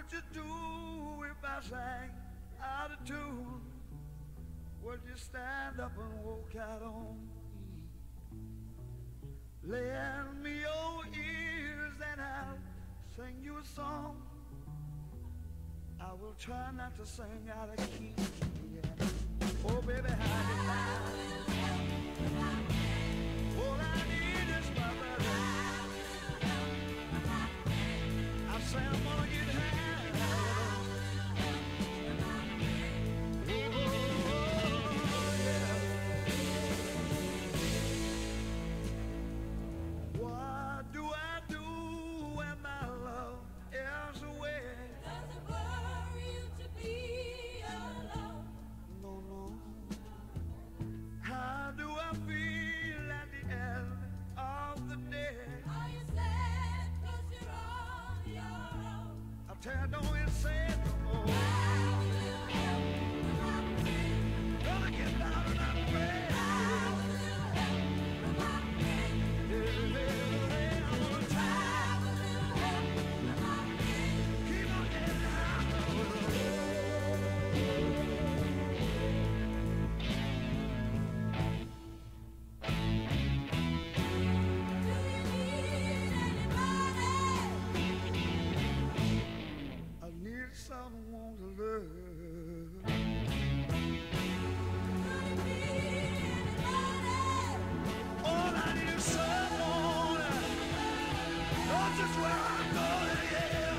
would you do if I sang out of tune? Would you stand up and walk out on me? Lend me your ears and I'll sing you a song. I will try not to sing out of key. Yeah. Oh, baby, how you like? All I need is my brother. I say I'm gonna get high. Tell don't you say it no more. Gonna get down and I'm afraid. I'm gonna try. Keep on getting high. Someone to love. All I need is someone. Not just where I'm going, yeah.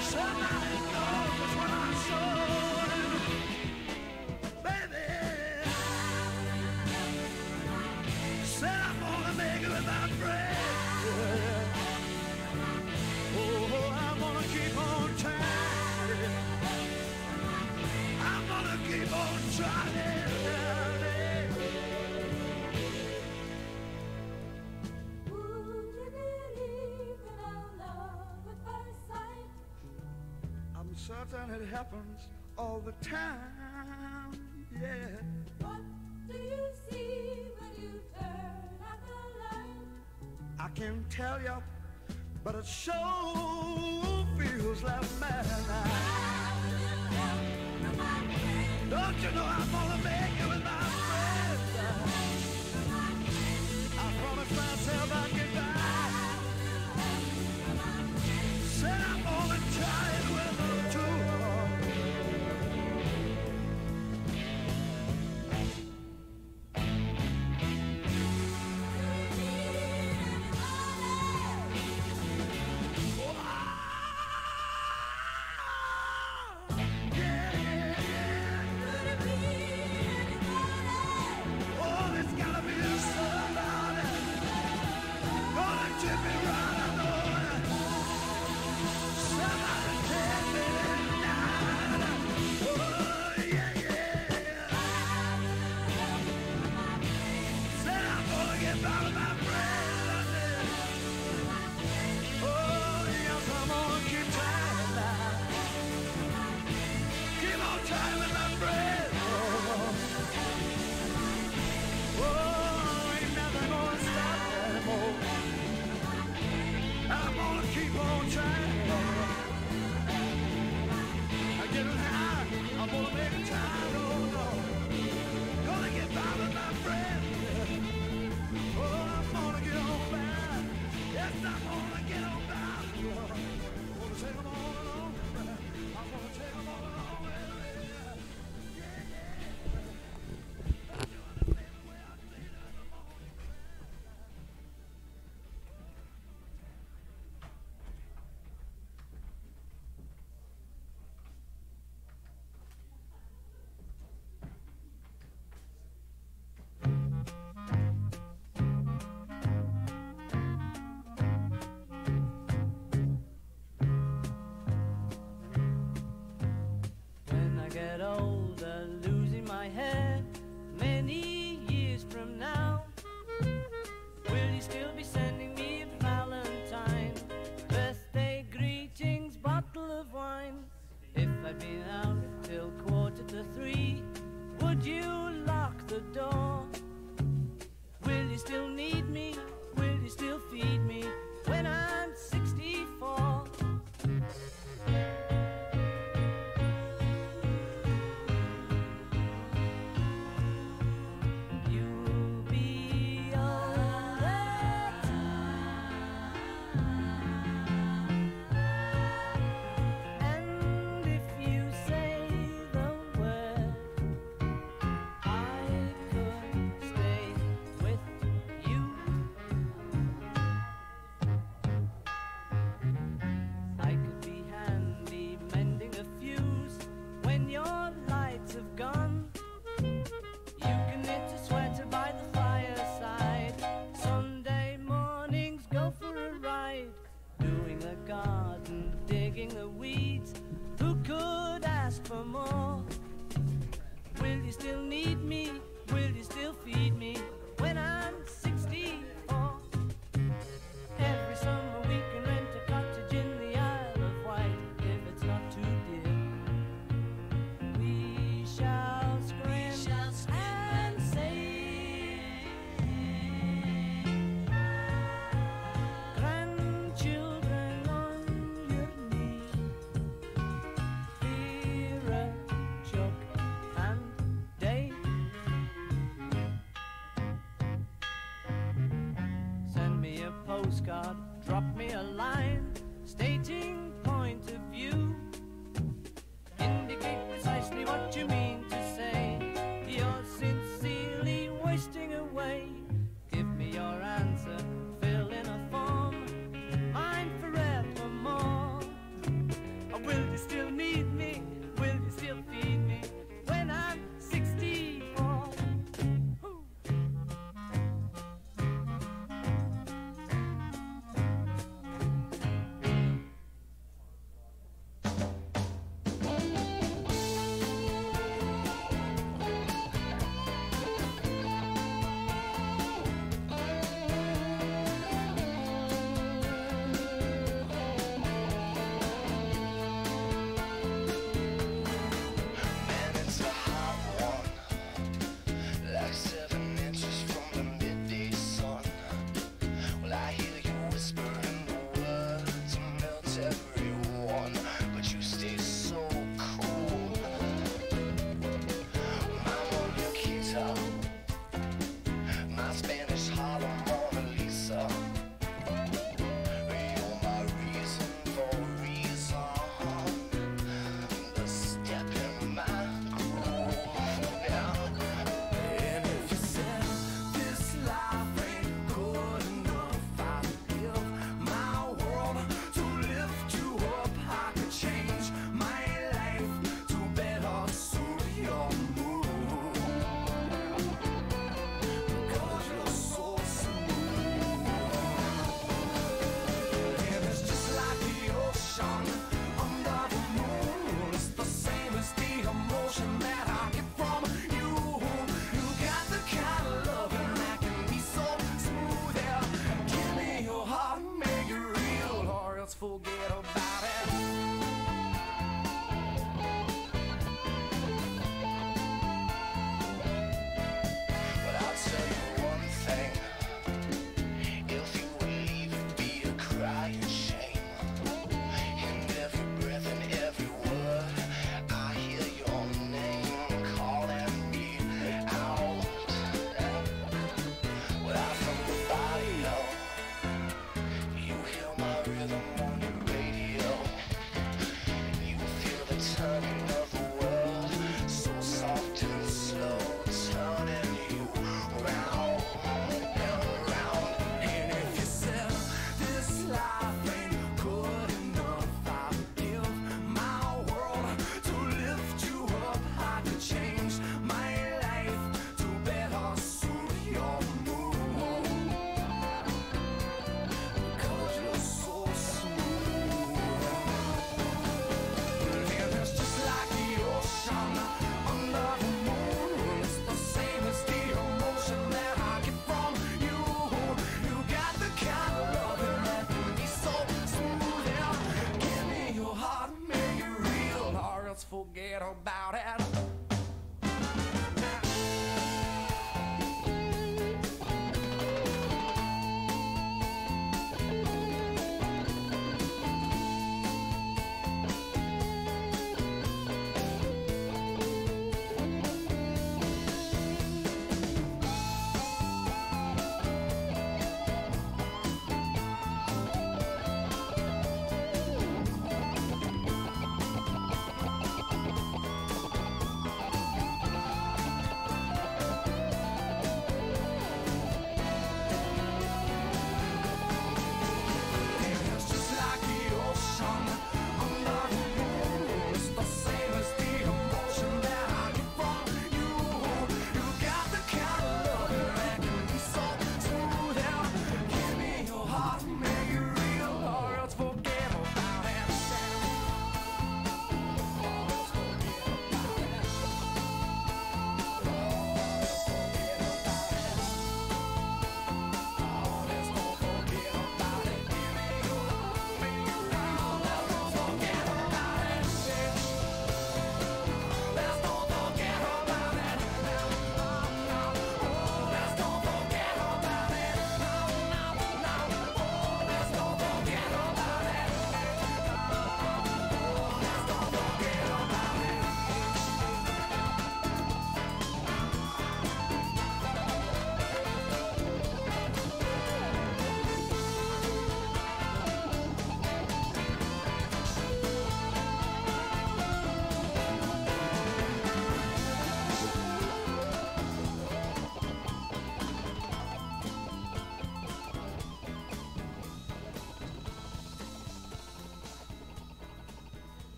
Somebody knows just where I'm going, baby. Said I'm gonna make it with my friend. Oh, I'm gonna keep on trying. I'm gonna keep on trying. Would you believe in our love at first sight? I'm certain it happens all the time, yeah. What do you see when you turn out the light? I can't tell you, but it sure feels like madness. Don't you know I'm gonna make it with my friends? I promised myself I'd get back. Said I'm gonna try it with them too. you still need me? Will you still feed me when I'm 64? Every summer we can rent a cottage in the Isle of Wight if it's not too dear. We shall scream and say, grandchildren on your knee, Vera, Chuck and Dave. Send me a postcard, drop me a line, stating point of view. Indicate precisely what you mean to say. You're sincerely wasting away. Give me your answer, fill in a form, mine forevermore. Or will you still need me? Will you still feed me when I'm 64? Woo.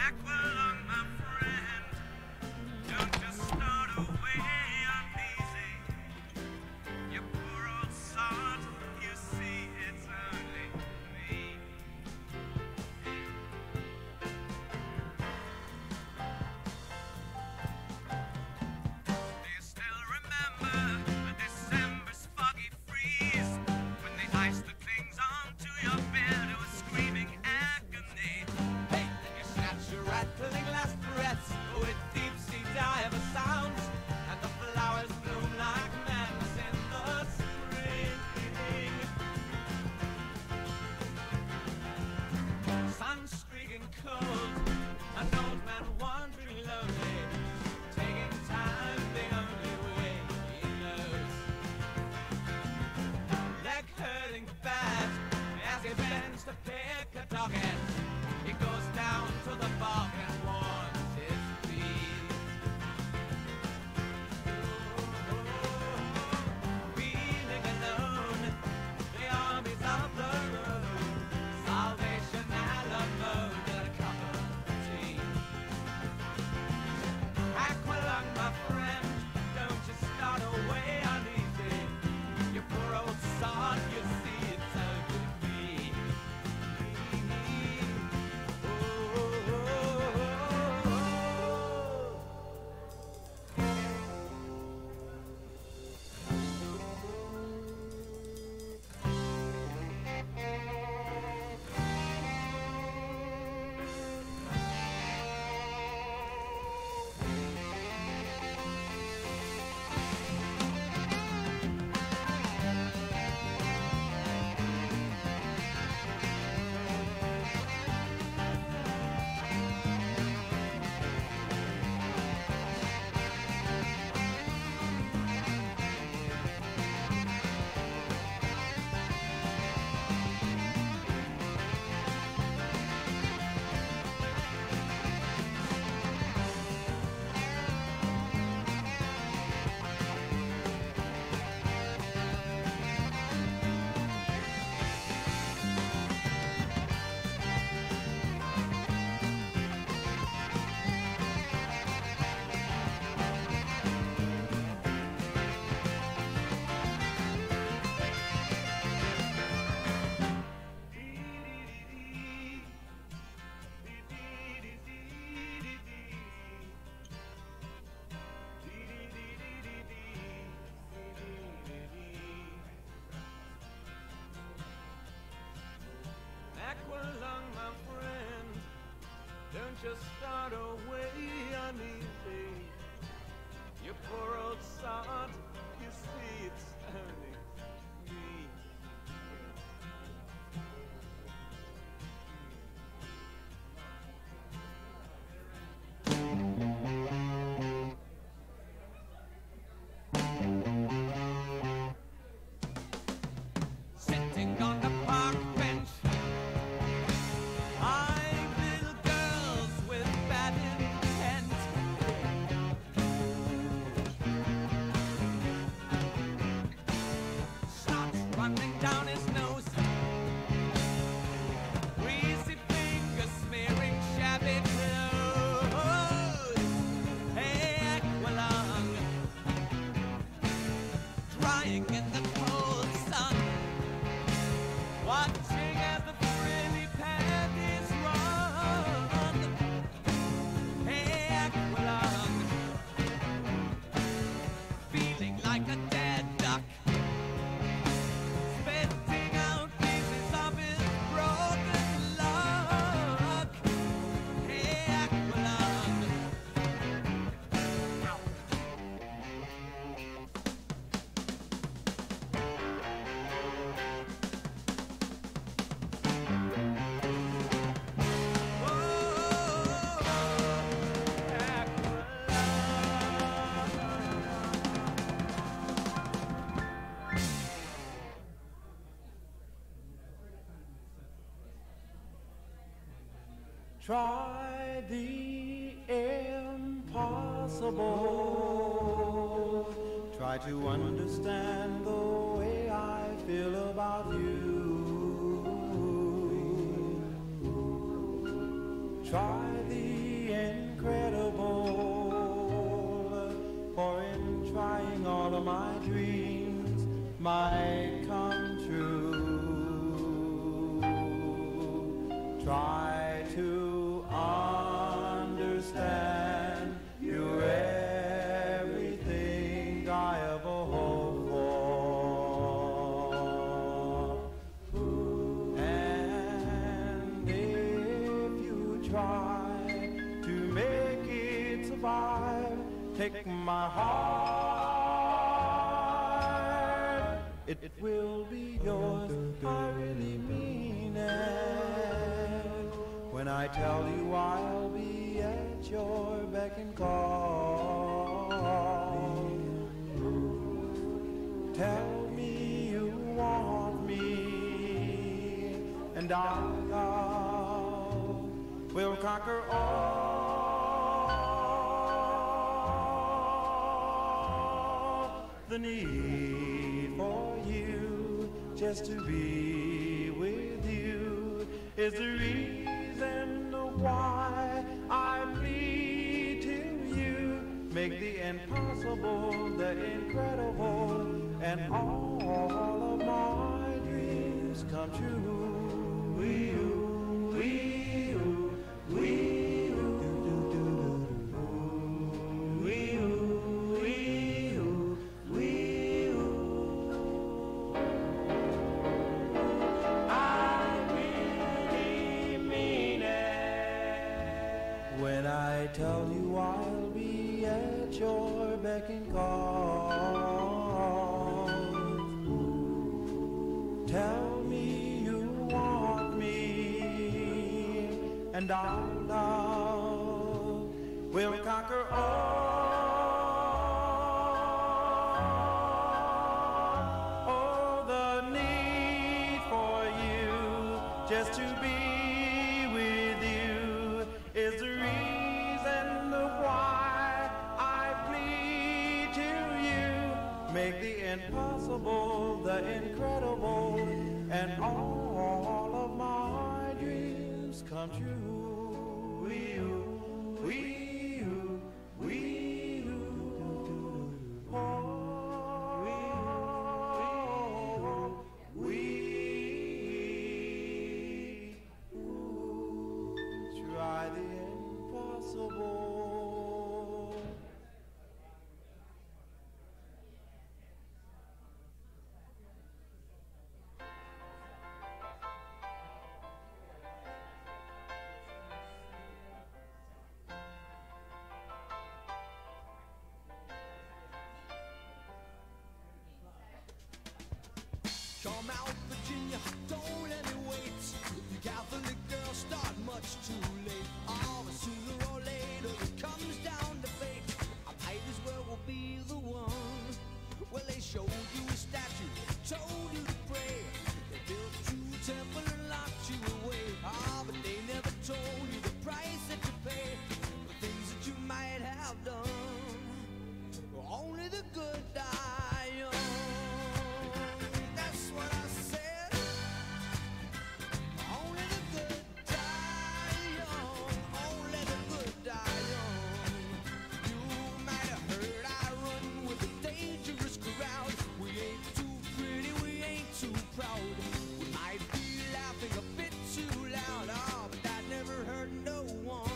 Aqualung, my friend, don't just start away uneasy. You poor old sod, you see it's only me. Do you still remember December's foggy freeze when the ice that clings onto your bed was screaming agony? Hey, then you snatch your rattling last breaths with deep sea diver sounds, and the flowers bloom like madness in the spring. Sun streaking cold, an old man wandering lonely, taking time the only way he knows. Leg hurting bad as he bends to pick a docket. He goes down to the bog and warms his feet. Feeling alone, the armies of the road, Salvation Alamode and a cup of tea. Aqualung, my friend, don't you start away uneasy. You poor old sod, you see it's only me. Aqualung, my friend, don't just start away uneasy. You poor old sod, you see it's only me. Sitting on the park bench, eyeing little girls with bad intent. Snot running down his nose, greasy fingers smearing shabby clothes. Hey, Aqualung, drying in the cold sun, watching as the frilly panties run. Hey, Aqualung, feeling like a dead duck, spitting out pieces of his broken luck. Hey, Aqualung. Try the impossible. Try to understand the way I feel about you. Try the might come true. Try to understand you're everything I ever hoped for. And if you try to make it survive, take my heart, it will be yours. I really mean it when I tell you I'll be at your beck and call. Tell me you want me, and our love will conquer all. The need for you just to be with you is the reason why I plead to you. Make the impossible the incredible, and all of my dreams come true. When I tell you I'll be at your beck and call, tell me you want me, and our love will conquer all. Oh, the need for you just to be with you is the reason why I plead to you. Make the impossible the incredible, and all of my dreams come true. Try the impossible. Come out, Virginia, don't let me wait. The Catholic girls start much too late. Oh, but sooner or later it comes down to fate. I might as well will be the one. Well, they showed you a statue, told you to pray. They built you a temple and locked you away. Ah, but they never told you the price that you pay for things that you might have done. Only the good die young. That's what I said. Only the good die young. Only the good die young. You might have heard I run with a dangerous crowd. We ain't too pretty, we ain't too proud. We might be laughing a bit too loud. Oh, but that never hurt no one.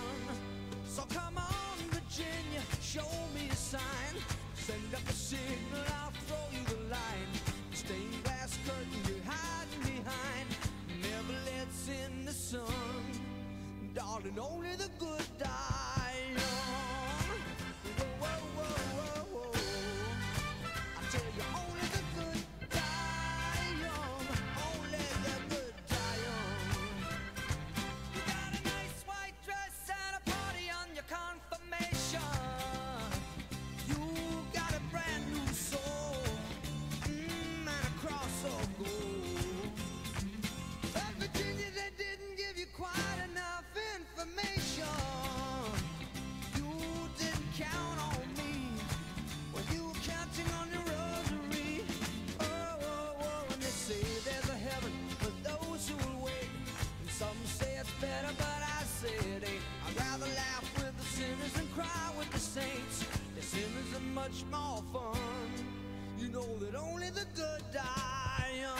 So come on, Virginia, show me a sign. Send up a signal, I'll throw you the line. Stained glass curtain you're hiding behind never lets in the sun. Darling, only the good die young. Whoa, whoa, whoa, whoa, whoa. I tell you, only the good die young. Only the good die young. You got a nice white dress and a party on your confirmation. You got a brand new soul, and a cross of gold. But Virginia, they didn't give you quite enough information. You didn't count on me when you were counting on your rosary. Oh, oh, oh, and they say there's a heaven for those who will wait. And some say it's better, but I say it ain't. I'd rather laugh with the sinners and cry with the saints. The sinners are much more fun. You know that only the good die young.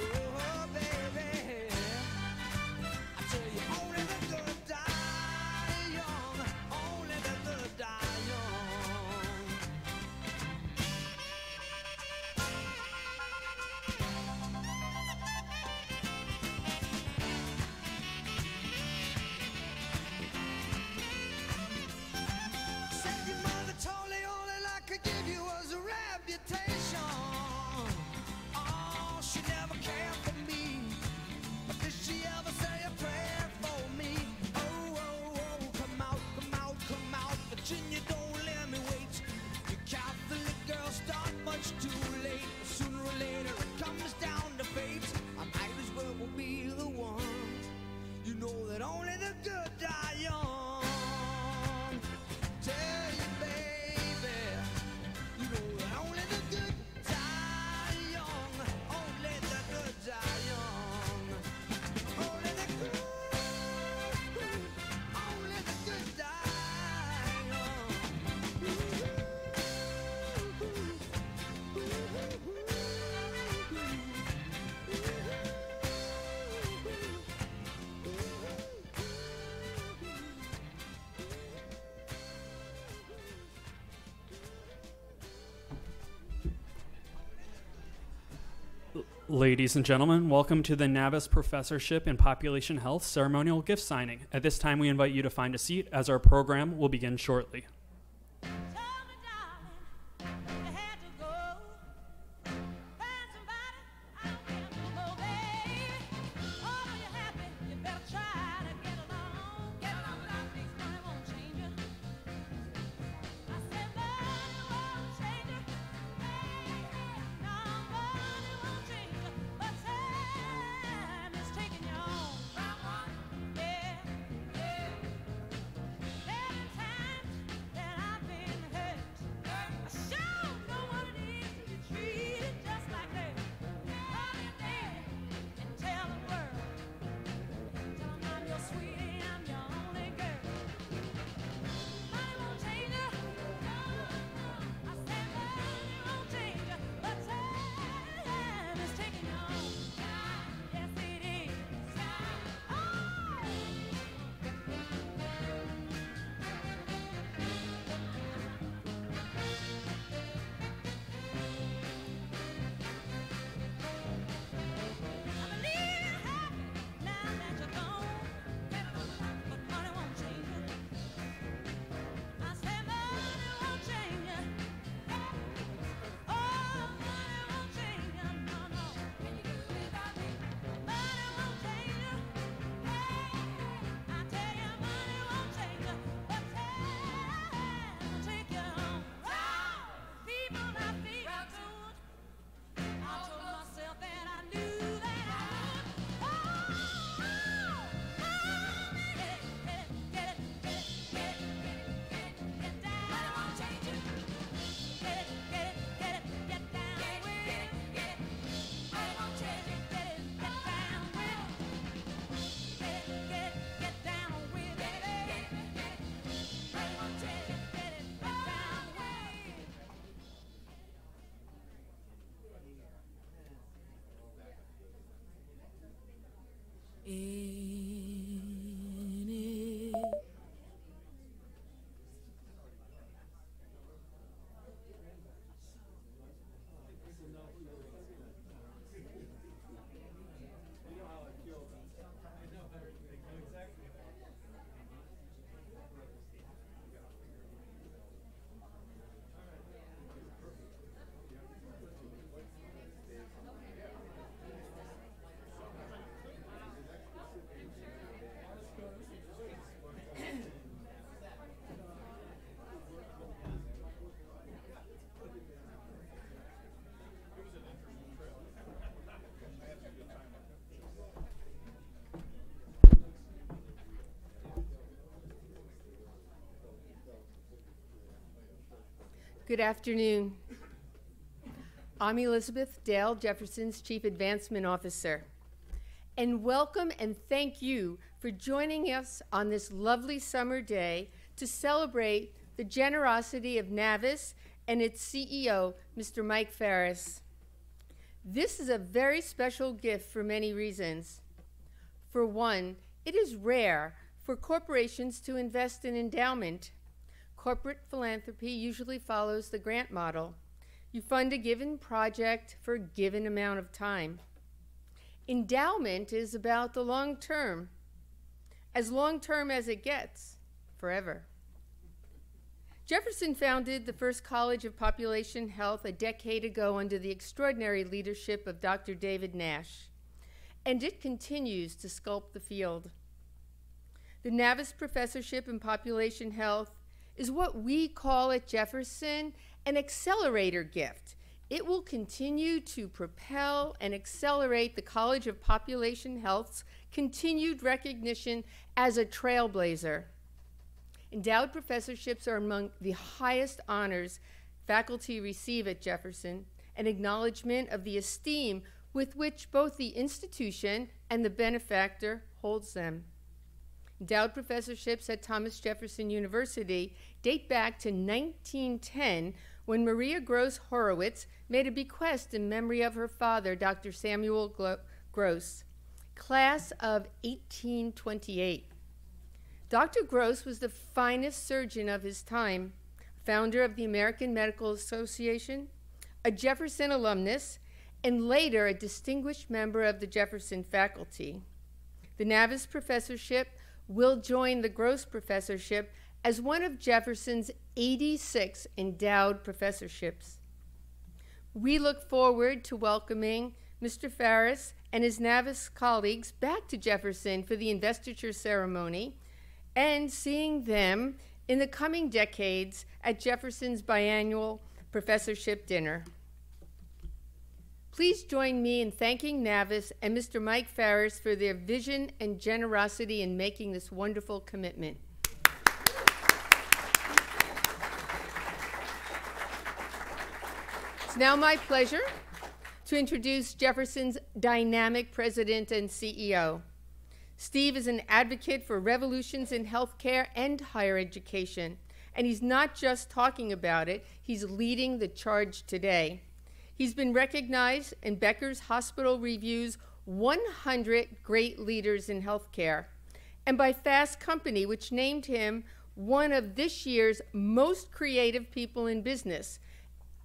Oh, baby, I tell you, only the good die young. Only the good die young. Said your mother told you all that I could give you was a reputation. Oh, she never cared for me. But did she ever say a prayer for me? Oh, oh, oh, come out, come out, come out. Virginia, don't let me wait. You Catholic girls start much too late. Sooner or later it comes down to fate. I might as well be the one. You know that only the good die young. Tell you, baby, you know that only the good die young. Only the good die young. Only the good, only the good die young. Ladies and gentlemen, welcome to the Navvis Professorship in Population Health Ceremonial Gift Signing. At this time, we invite you to find a seat as our program will begin shortly. Tell me, darling, you had to go. Find somebody out there to go, baby. Oh, when you're happy, you better try to get along. Get along without these money won't change you. I said money won't change you. No, money won't change you. But time is taking you on. Yeah, yeah. Many times that I've been hurt, I sure know what it is to be treated just like that. Call your daddy and tell the world. Tell 'em I'm your sweetie, I'm your only girl. Money won't change you. I said money won't change you, but time is taking you on. Yes, it is. Oh! I believe you're happy now that you're gone. But money won't change you. I said money won't change you. Oh, money won't change you. No, no. Can you do without me? Money won't change you. I tell you, money won't change you. But time will take you home. People I feel good. I told myself that I knew that I would. Oh, get it, get it, get it, get it, get it, get it, get down. Money won't change you. Get it, get it, get it, get down with it. Get it, money won't change you. Get it, get down with it. Get it, get down with it. Money won't change you. Get it, get down with it. Good afternoon. I'm Elizabeth Dale, Jefferson's Chief Advancement Officer. And welcome and thank you for joining us on this lovely summer day to celebrate the generosity of Navvis and its CEO, Mr. Mike Farris. This is a very special gift for many reasons. For one, it is rare for corporations to invest in endowment. Corporate philanthropy usually follows the grant model. You fund a given project for a given amount of time. Endowment is about the long term, as long-term as it gets, forever. Jefferson founded the first College of Population Health a decade ago under the extraordinary leadership of Dr. David Nash, and it continues to sculpt the field. The Navvis Professorship in Population Health is what we call at Jefferson an accelerator gift. It will continue to propel and accelerate the College of Population Health's continued recognition as a trailblazer. Endowed professorships are among the highest honors faculty receive at Jefferson, an acknowledgement of the esteem with which both the institution and the benefactor holds them. Endowed professorships at Thomas Jefferson University date back to 1910, when Maria Gross Horowitz made a bequest in memory of her father, Dr. Samuel Gross, class of 1828. Dr. Gross was the finest surgeon of his time, founder of the American Medical Association, a Jefferson alumnus, and later a distinguished member of the Jefferson faculty. The Navvis Professorship will join the Gross Professorship as one of Jefferson's 86 endowed professorships. We look forward to welcoming Mr. Farris and his Navvis colleagues back to Jefferson for the investiture ceremony and seeing them in the coming decades at Jefferson's biannual professorship dinner. Please join me in thanking Navvis and Mr. Mike Farris for their vision and generosity in making this wonderful commitment. It's now my pleasure to introduce Jefferson's dynamic president and CEO. Steve is an advocate for revolutions in healthcare and higher education, and he's not just talking about it, he's leading the charge today. He's been recognized in Becker's Hospital Review's 100 Great Leaders in Healthcare, and by Fast Company, which named him one of this year's most creative people in business.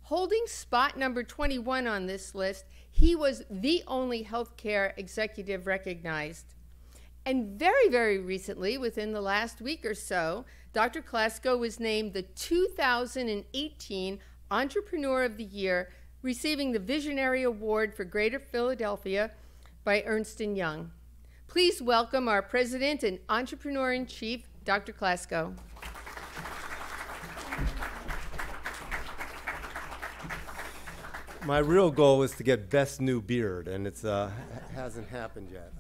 Holding spot number 21 on this list, he was the only healthcare executive recognized. And very, very recently, within the last week or so, Dr. Klasko was named the 2018 Entrepreneur of the Year, receiving the Visionary Award for Greater Philadelphia by Ernst & Young. Please welcome our President and Entrepreneur-in-Chief, Dr. Klasko. My real goal is to get best new beard, and it's hasn't happened yet.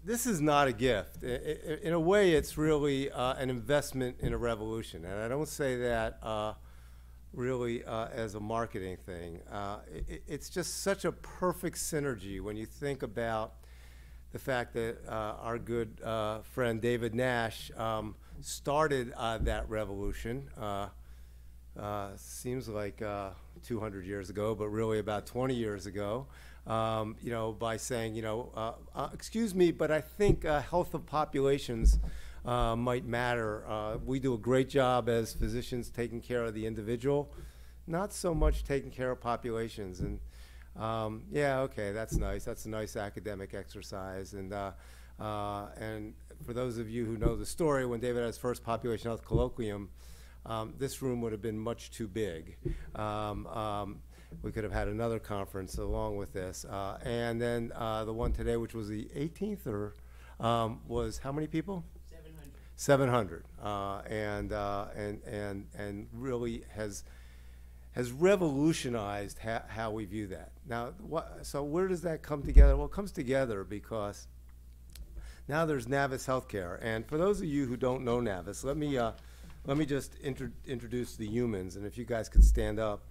This is not a gift. In a way, it's really an investment in a revolution, and I don't say that really as a marketing thing. It's just such a perfect synergy when you think about the fact that our good friend David Nash started that revolution. Seems like 200 years ago, but really about 20 years ago, by saying, excuse me, but I think health of populations might matter. We do a great job as physicians taking care of the individual, not so much taking care of populations. And yeah, okay, that's nice. That's a nice academic exercise. And for those of you who know the story, when David had his first population health colloquium, this room would have been much too big. We could have had another conference along with this. And then the one today, which was the 18th, was how many people? 700. 700. And really has revolutionized how we view that. Now, so where does that come together? Well, it comes together because now there's Navvis Healthcare. And for those of you who don't know Navvis, let me just introduce the humans, and if you guys could stand up.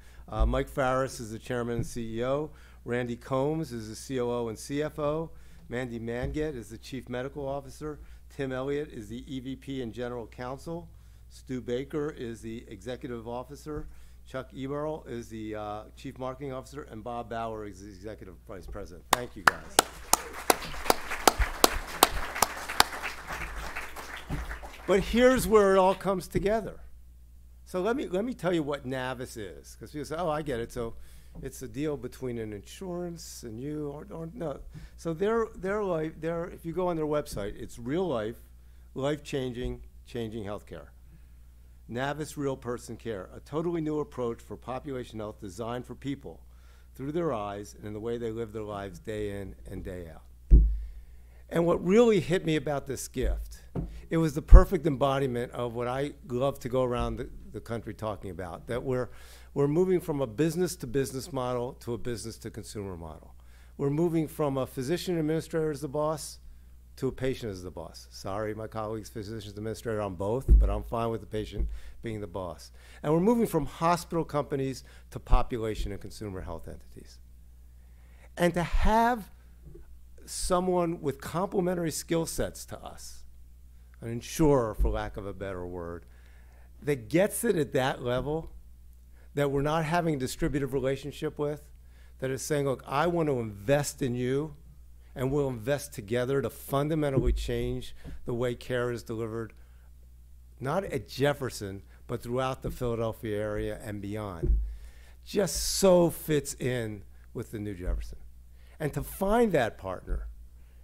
Mike Farris is the chairman and CEO. Randy Combs is the COO and CFO. Mandy Manget is the chief medical officer. Tim Elliott is the EVP and general counsel. Stu Baker is the executive officer. Chuck Eberl is the chief marketing officer, and Bob Bauer is the executive vice president. Thank you, guys. But here's where it all comes together. So let me tell you what Navvis is, because people say, "Oh, I get it." So it's a deal between an insurance and you, or no. So their life, if you go on their website, it's real life, life-changing, changing healthcare. Navvis Real Person Care, a totally new approach for population health designed for people through their eyes and in the way they live their lives day in and day out. And what really hit me about this gift, it was the perfect embodiment of what I love to go around the country talking about, that we're moving from a business-to-business model to a business-to-consumer model. We're moving from a physician administrator as the boss to a patient as the boss. Sorry, my colleagues, physicians administrator, I'm both, but I'm fine with the patient being the boss. And we're moving from hospital companies to population and consumer health entities. And to have someone with complementary skill sets to us, an insurer, for lack of a better word, that gets it at that level, that we're not having a distributive relationship with, that is saying, look, I want to invest in you, and we'll invest together to fundamentally change the way care is delivered, not at Jefferson, but throughout the Philadelphia area and beyond. Just so fits in with the new Jefferson. And to find that partner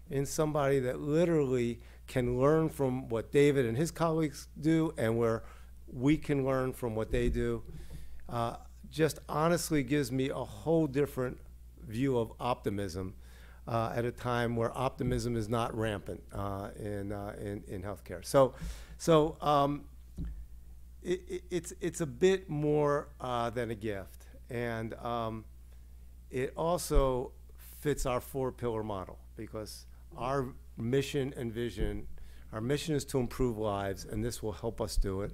in somebody that literally can learn from what David and his colleagues do and where we can learn from what they do, just honestly gives me a whole different view of optimism at a time where optimism is not rampant in healthcare. So it's a bit more than a gift, and it also fits our four-pillar model, because our mission and vision, our mission is to improve lives, and this will help us do it,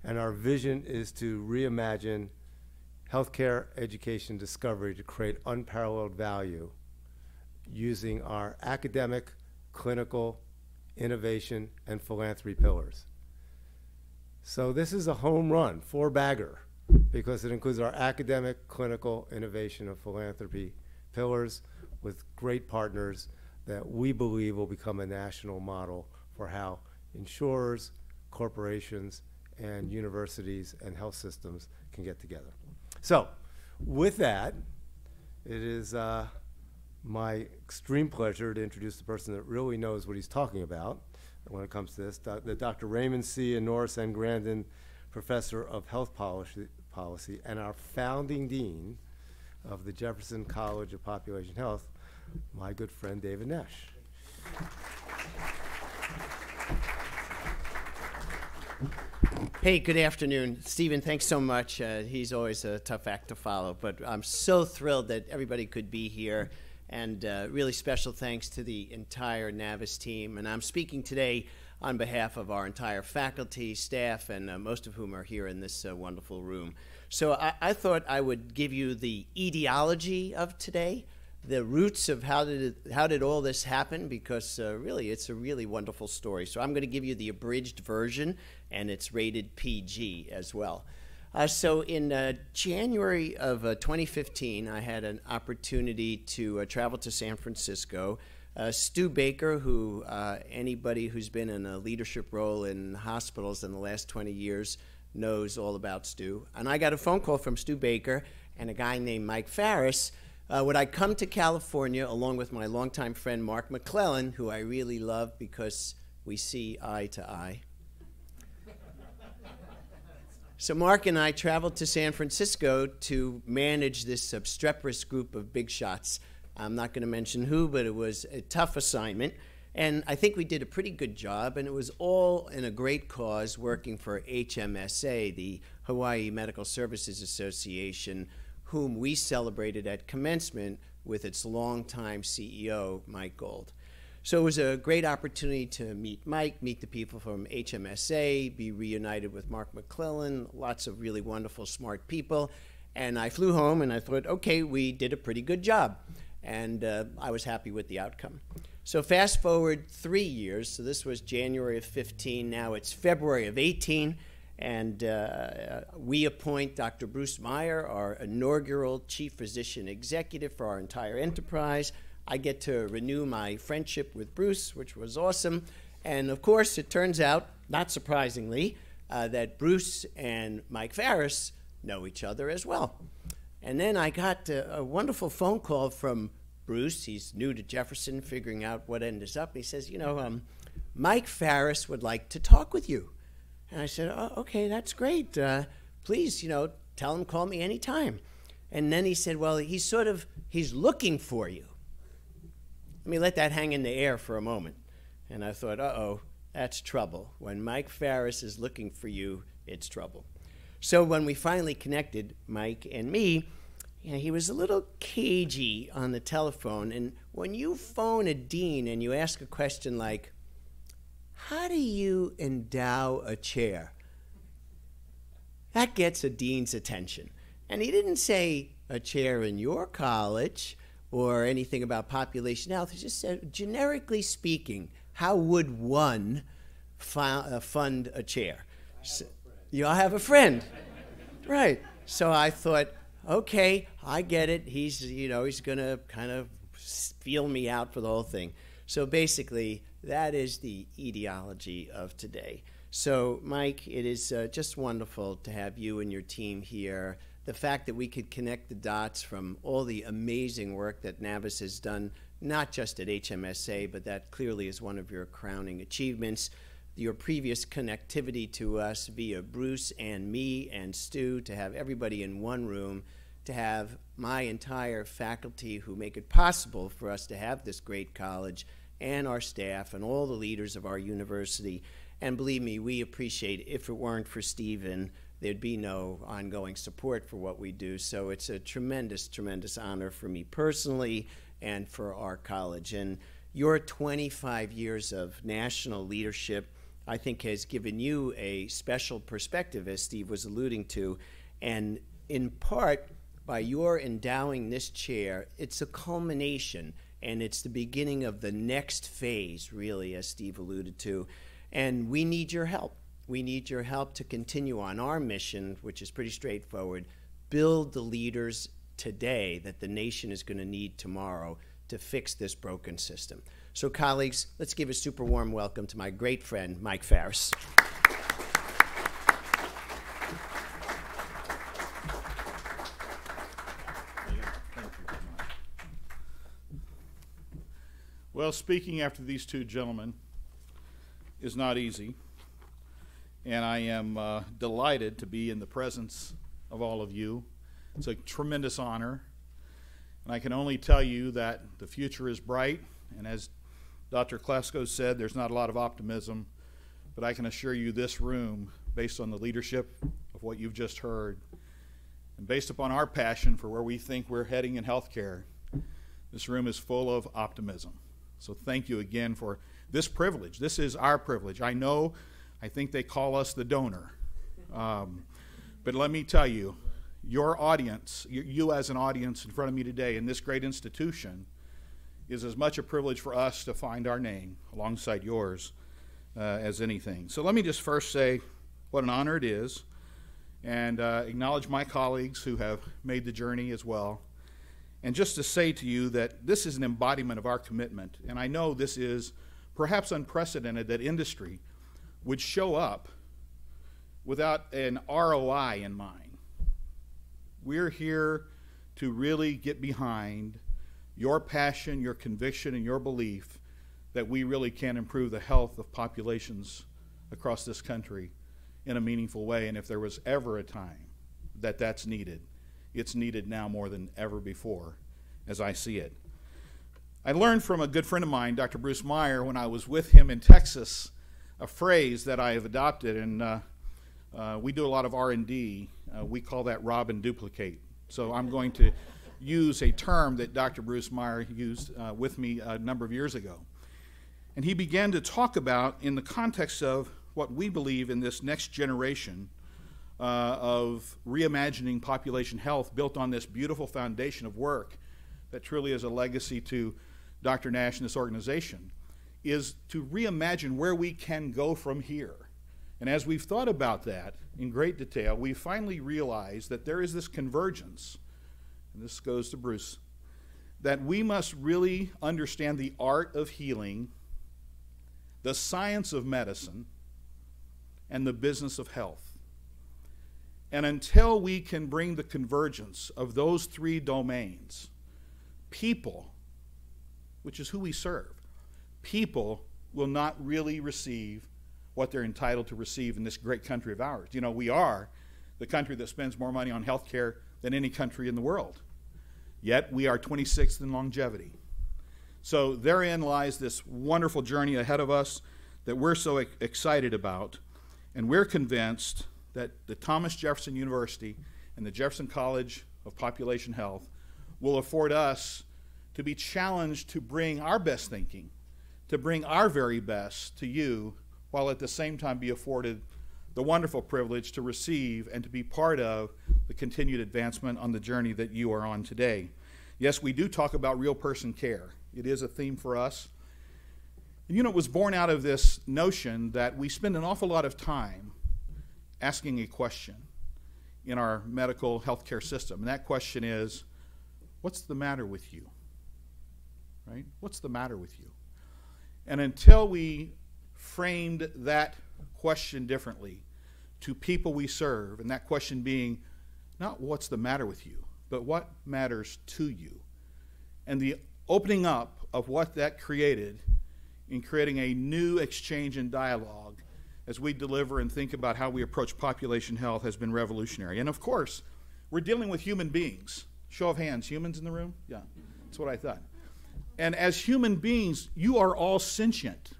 and our vision is to reimagine healthcare, education, discovery to create unparalleled value using our academic, clinical, innovation, and philanthropy pillars. So this is a home run, four-bagger, because it includes our academic, clinical, innovation, and philanthropy pillars with great partners that we believe will become a national model for how insurers, corporations, and universities and health systems can get together. So with that, it is my extreme pleasure to introduce the person that really knows what he's talking about when it comes to this, the Dr. Raymond C. and Norris N. Grandin Professor of Health Policy and our founding dean of the Jefferson College of Population Health, my good friend David Nash. Hey, good afternoon. Stephen, thanks so much. He's always a tough act to follow, but I'm so thrilled that everybody could be here, and really special thanks to the entire Navvis team. And I'm speaking today on behalf of our entire faculty, staff, and most of whom are here in this wonderful room. So I thought I would give you the etiology of today, the roots of how did all this happen, because really it's a really wonderful story. So I'm going to give you the abridged version, and it's rated PG as well. So in January of 2015, I had an opportunity to travel to San Francisco. Stu Baker, who anybody who's been in a leadership role in hospitals in the last 20 years knows all about Stu. And I got a phone call from Stu Baker and a guy named Mike Farris. Would I come to California along with my longtime friend Mark McClellan, who I really love because we see eye to eye. So Mark and I traveled to San Francisco to manage this obstreperous group of big shots. I'm not going to mention who, but it was a tough assignment. And I think we did a pretty good job, and it was all in a great cause, working for HMSA, the Hawaii Medical Services Association, whom we celebrated at commencement with its longtime CEO, Mike Gold. So it was a great opportunity to meet Mike, meet the people from HMSA, be reunited with Mark McClellan, lots of really wonderful, smart people. And I flew home and I thought, okay, we did a pretty good job. And I was happy with the outcome. So fast forward 3 years, so this was January of 15, now it's February of 18, And we appoint Dr. Bruce Meyer, our inaugural Chief Physician Executive for our entire enterprise. I get to renew my friendship with Bruce, which was awesome. And of course, it turns out, not surprisingly, that Bruce and Mike Farris know each other as well. And then I got a wonderful phone call from Bruce. He's new to Jefferson, figuring out what end is up. He says, you know, Mike Farris would like to talk with you. And I said, oh, okay, that's great. Please, you know, tell him, call me anytime. And then he said, well, he's looking for you. Let me let that hang in the air for a moment. And I thought, uh-oh, that's trouble. When Mike Farris is looking for you, it's trouble. So when we finally connected, Mike and me, you know, he was a little cagey on the telephone. And when you phone a dean and you ask a question like, how do you endow a chair? That gets a dean's attention. And he didn't say a chair in your college or anything about population health. He just said, generically speaking, how would one fund a chair? You all have a friend. Right. So I thought, okay, I get it. He's going to kind of feel me out for the whole thing. So basically, that is the etiology of today. So, Mike, it is just wonderful to have you and your team here. The fact that we could connect the dots from all the amazing work that Navvis has done, not just at HMSA, but that clearly is one of your crowning achievements. Your previous connectivity to us via Bruce and me and Stu, to have everybody in one room, to have my entire faculty who make it possible for us to have this great college, and our staff and all the leaders of our university. And believe me, we appreciate it. If it weren't for Stephen, there'd be no ongoing support for what we do. So it's a tremendous, tremendous honor for me personally and for our college. And your 25 years of national leadership, I think, has given you a special perspective, as Steve was alluding to. And in part, by your endowing this chair, it's a culmination, and it's the beginning of the next phase, really, as Steve alluded to. And we need your help. We need your help to continue on our mission, which is pretty straightforward: build the leaders today that the nation is going to need tomorrow to fix this broken system. So, colleagues, let's give a super warm welcome to my great friend, Mike Farris. Well, speaking after these two gentlemen is not easy, and I am delighted to be in the presence of all of you. It's a tremendous honor, and I can only tell you that the future is bright, and as Dr. Klesko said, there's not a lot of optimism, but I can assure you this room, based on the leadership of what you've just heard, and based upon our passion for where we think we're heading in healthcare, this room is full of optimism. So thank you again for this privilege. This is our privilege. I think they call us the donor. But let me tell you, your audience, you as an audience in front of me today in this great institution, is as much a privilege for us to find our name alongside yours as anything. So let me just first say what an honor it is, and acknowledge my colleagues who have made the journey as well. And just to say to you that this is an embodiment of our commitment, and I know this is perhaps unprecedented that industry would show up without an ROI in mind. We're here to really get behind your passion, your conviction, and your belief that we really can improve the health of populations across this country in a meaningful way. And if there was ever a time that that's needed, it's needed now more than ever before, as I see it. I learned from a good friend of mine, Dr. Bruce Meyer, when I was with him in Texas, a phrase that I have adopted, and we do a lot of R&D. We call that rob and duplicate. So I'm going to use a term that Dr. Bruce Meyer used with me a number of years ago. And he began to talk about, in the context of what we believe in this next generation of reimagining population health, built on this beautiful foundation of work that truly is a legacy to Dr. Nash and this organization, is to reimagine where we can go from here. And as we've thought about that, in great detail, we finally realized that there is this convergence, and this goes to Bruce, that we must really understand the art of healing, the science of medicine, and the business of health. And until we can bring the convergence of those three domains, people, which is who we serve, people will not really receive what they're entitled to receive in this great country of ours. You know, we are the country that spends more money on health care than any country in the world. Yet we are 26th in longevity. So therein lies this wonderful journey ahead of us that we're so excited about. And we're convinced that the Thomas Jefferson University and the Jefferson College of Population Health will afford us to be challenged to bring our best thinking, to bring our very best to you, while at the same time be afforded the wonderful privilege to receive and to be part of the continued advancement on the journey that you are on today. Yes, we do talk about real person care. It is a theme for us. And you know, it was born out of this notion that we spend an awful lot of time asking a question in our medical healthcare system. And that question is, what's the matter with you? Right? What's the matter with you? And until we framed that question differently to people we serve, and that question being not what's the matter with you, but what matters to you. And the opening up of what that created in creating a new exchange and dialogue as we deliver and think about how we approach population health has been revolutionary. And of course, we're dealing with human beings. Show of hands, humans in the room? Yeah, that's what I thought. And as human beings, you are all sentient.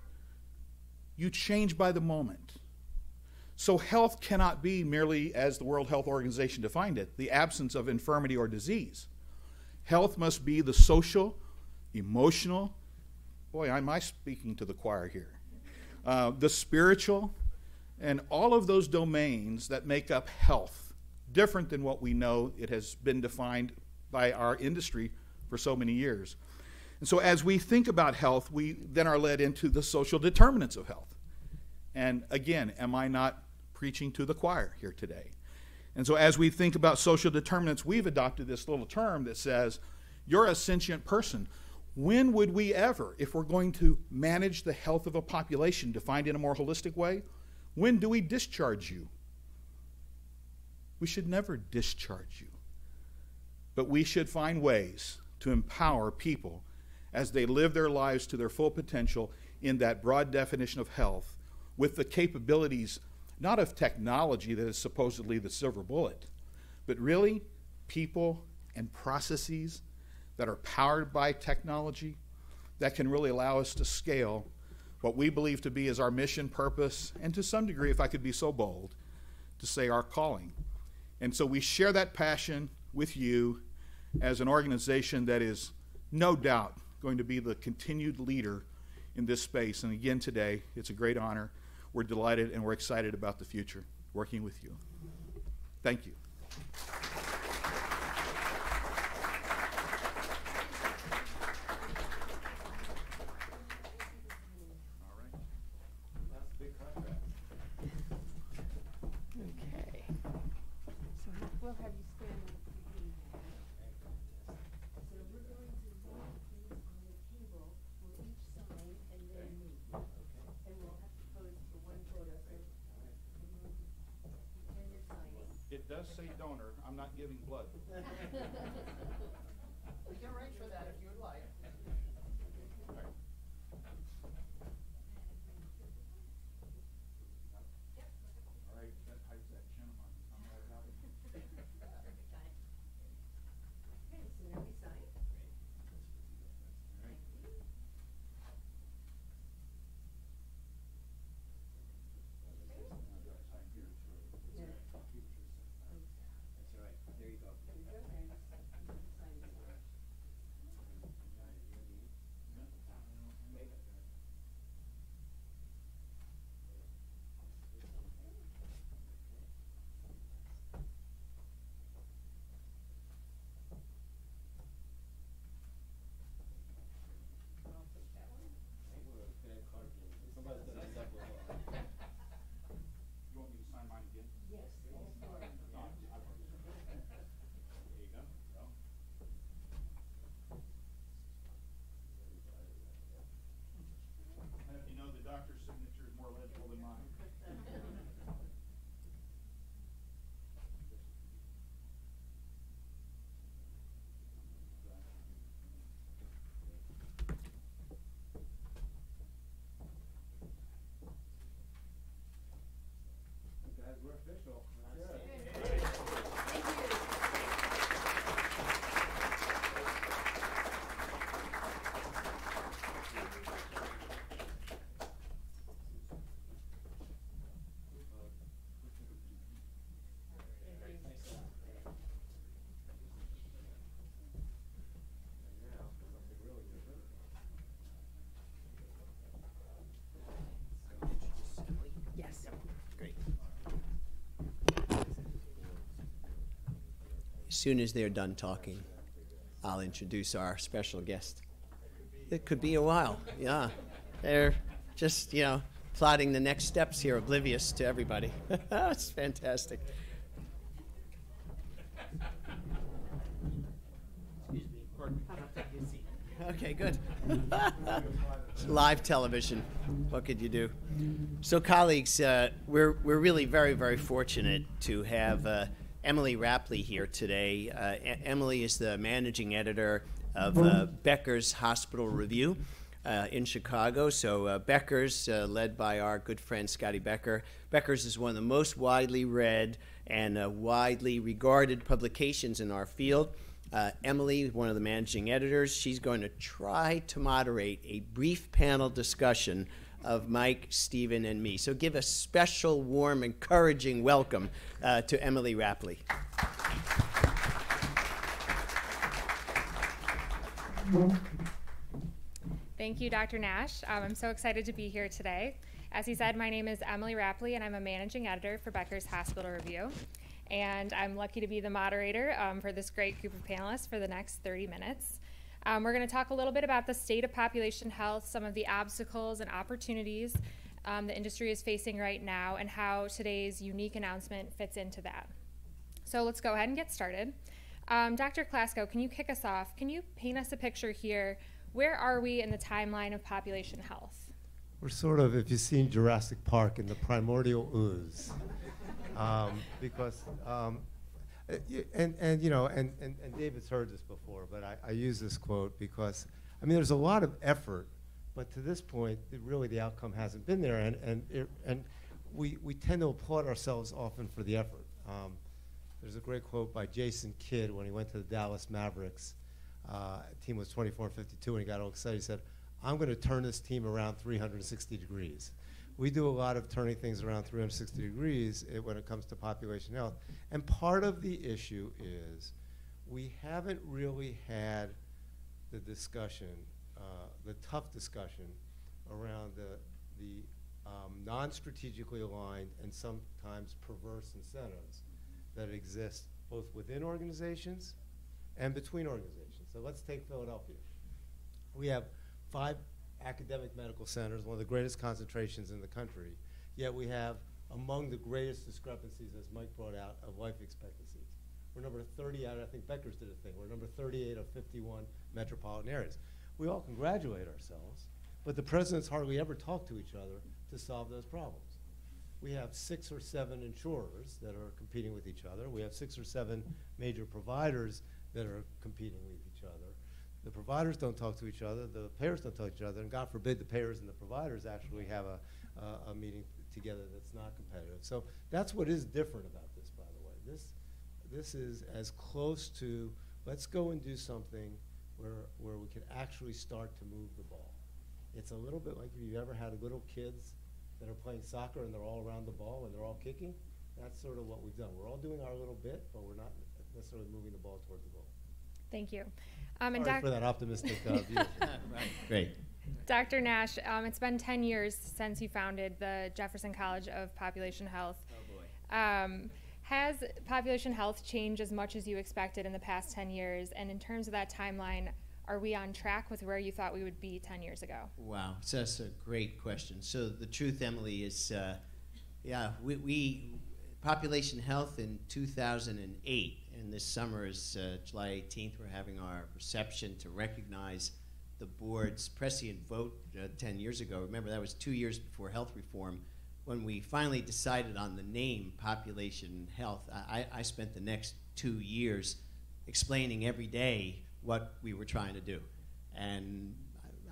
You change by the moment. So health cannot be merely, as the World Health Organization defined it, the absence of infirmity or disease. Health must be the social, emotional, boy, am I speaking to the choir here, the spiritual, and all of those domains that make up health, different than what we know it has been defined by our industry for so many years. And so as we think about health, we then are led into the social determinants of health. And again, am I not preaching to the choir here today? And so as we think about social determinants, we've adopted this little term that says, you're a sentient person. When would we ever, if we're going to manage the health of a population defined in a more holistic way, when do we discharge you? We should never discharge you. But we should find ways to empower people as they live their lives to their full potential in that broad definition of health, with the capabilities not of technology that is supposedly the silver bullet, but really people and processes that are powered by technology that can really allow us to scale what we believe to be as our mission, purpose, and to some degree, if I could be so bold, to say our calling. And so we share that passion with you as an organization that is no doubt going to be the continued leader in this space. And again today, it's a great honor. We're delighted and we're excited about the future working with you. Thank you. Okay. So we'll have you stand on the beginning. So we're going to lay these on the table. We'll each sign and then me. And we'll have to pose for one photo. So pretend you're signing. It does say donor. I'm not giving blood. We can arrange for that if you would like. All right, that hides that chin on my body. Okay, so now we sign. That's all right. There you go. There you go, and sign this one. soon as they're done talking, I'll introduce our special guest. It could be a while, yeah. They're just, plotting the next steps here, oblivious to everybody. It's fantastic. Excuse me, Gordon. How about take your seat? Okay, good. Live television. What could you do? So, colleagues, we're really very, very fortunate to have Emily Rapley here today. Emily is the managing editor of Becker's Hospital Review in Chicago. So Becker's, led by our good friend Scotty Becker. Becker's is one of the most widely read and widely regarded publications in our field. Emily, one of the managing editors, she's going to try to moderate a brief panel discussion of Mike, Stephen, and me. So give a special, warm, encouraging welcome to Emily Rapley. Thank you, Dr. Nash. I'm so excited to be here today. As he said, my name is Emily Rapley, and I'm a managing editor for Becker's Hospital Review. And I'm lucky to be the moderator for this great group of panelists for the next 30 minutes. We're going to talk a little bit about the state of population health, some of the obstacles and opportunities the industry is facing right now, and how today's unique announcement fits into that. So let's go ahead and get started. Dr. Klasko, can you kick us off? Can you paint us a picture here? Where are we in the timeline of population health? We're sort of, if you've seen Jurassic Park, in the primordial ooze. Because, and David's heard this before, but I use this quote because, there's a lot of effort, but to this point, really the outcome hasn't been there, and we tend to applaud ourselves often for the effort. There's a great quote by Jason Kidd when he went to the Dallas Mavericks. Team was 24-52, and he got all excited. He said, "I'm going to turn this team around 360 degrees." We do a lot of turning things around 360 degrees when it comes to population health. And part of the issue is we haven't really had the discussion, the tough discussion around the non-strategically aligned and sometimes perverse incentives that exist both within organizations and between organizations. So let's take Philadelphia. We have 5 academic medical centers, one of the greatest concentrations in the country, yet we have among the greatest discrepancies, as Mike brought out, of life expectancies. We're number 30 out, I think Becker's did a thing, we're number 38 of 51 metropolitan areas. We all congratulate ourselves, but the presidents hardly ever talk to each other to solve those problems. We have 6 or 7 insurers that are competing with each other. We have 6 or 7 major providers that are competing with each other. The providers don't talk to each other, the payers don't talk to each other, and God forbid the payers and the providers actually have a meeting together that's not competitive. So that's what is different about this, by the way. This is as close to, let's go and do something where we can actually start to move the ball. It's a little bit like if you've ever had little kids that are playing soccer and they're all around the ball and they're all kicking. That's sort of what we've done. We're all doing our little bit, but we're not necessarily moving the ball towards the goal. Thank you. Sorry for that optimistic view. Right. Great. Dr. Nash, it's been 10 years since you founded the Jefferson College of Population Health. Oh, boy. Has population health changed as much as you expected in the past 10 years? And in terms of that timeline, are we on track with where you thought we would be 10 years ago? Wow, so that's a great question. So the truth, Emily, is, we population health in 2008, and this summer is July 18th, we're having our reception to recognize the board's prescient vote 10 years ago. Remember, that was 2 years before health reform. When we finally decided on the name population health, I spent the next 2 years explaining every day what we were trying to do. And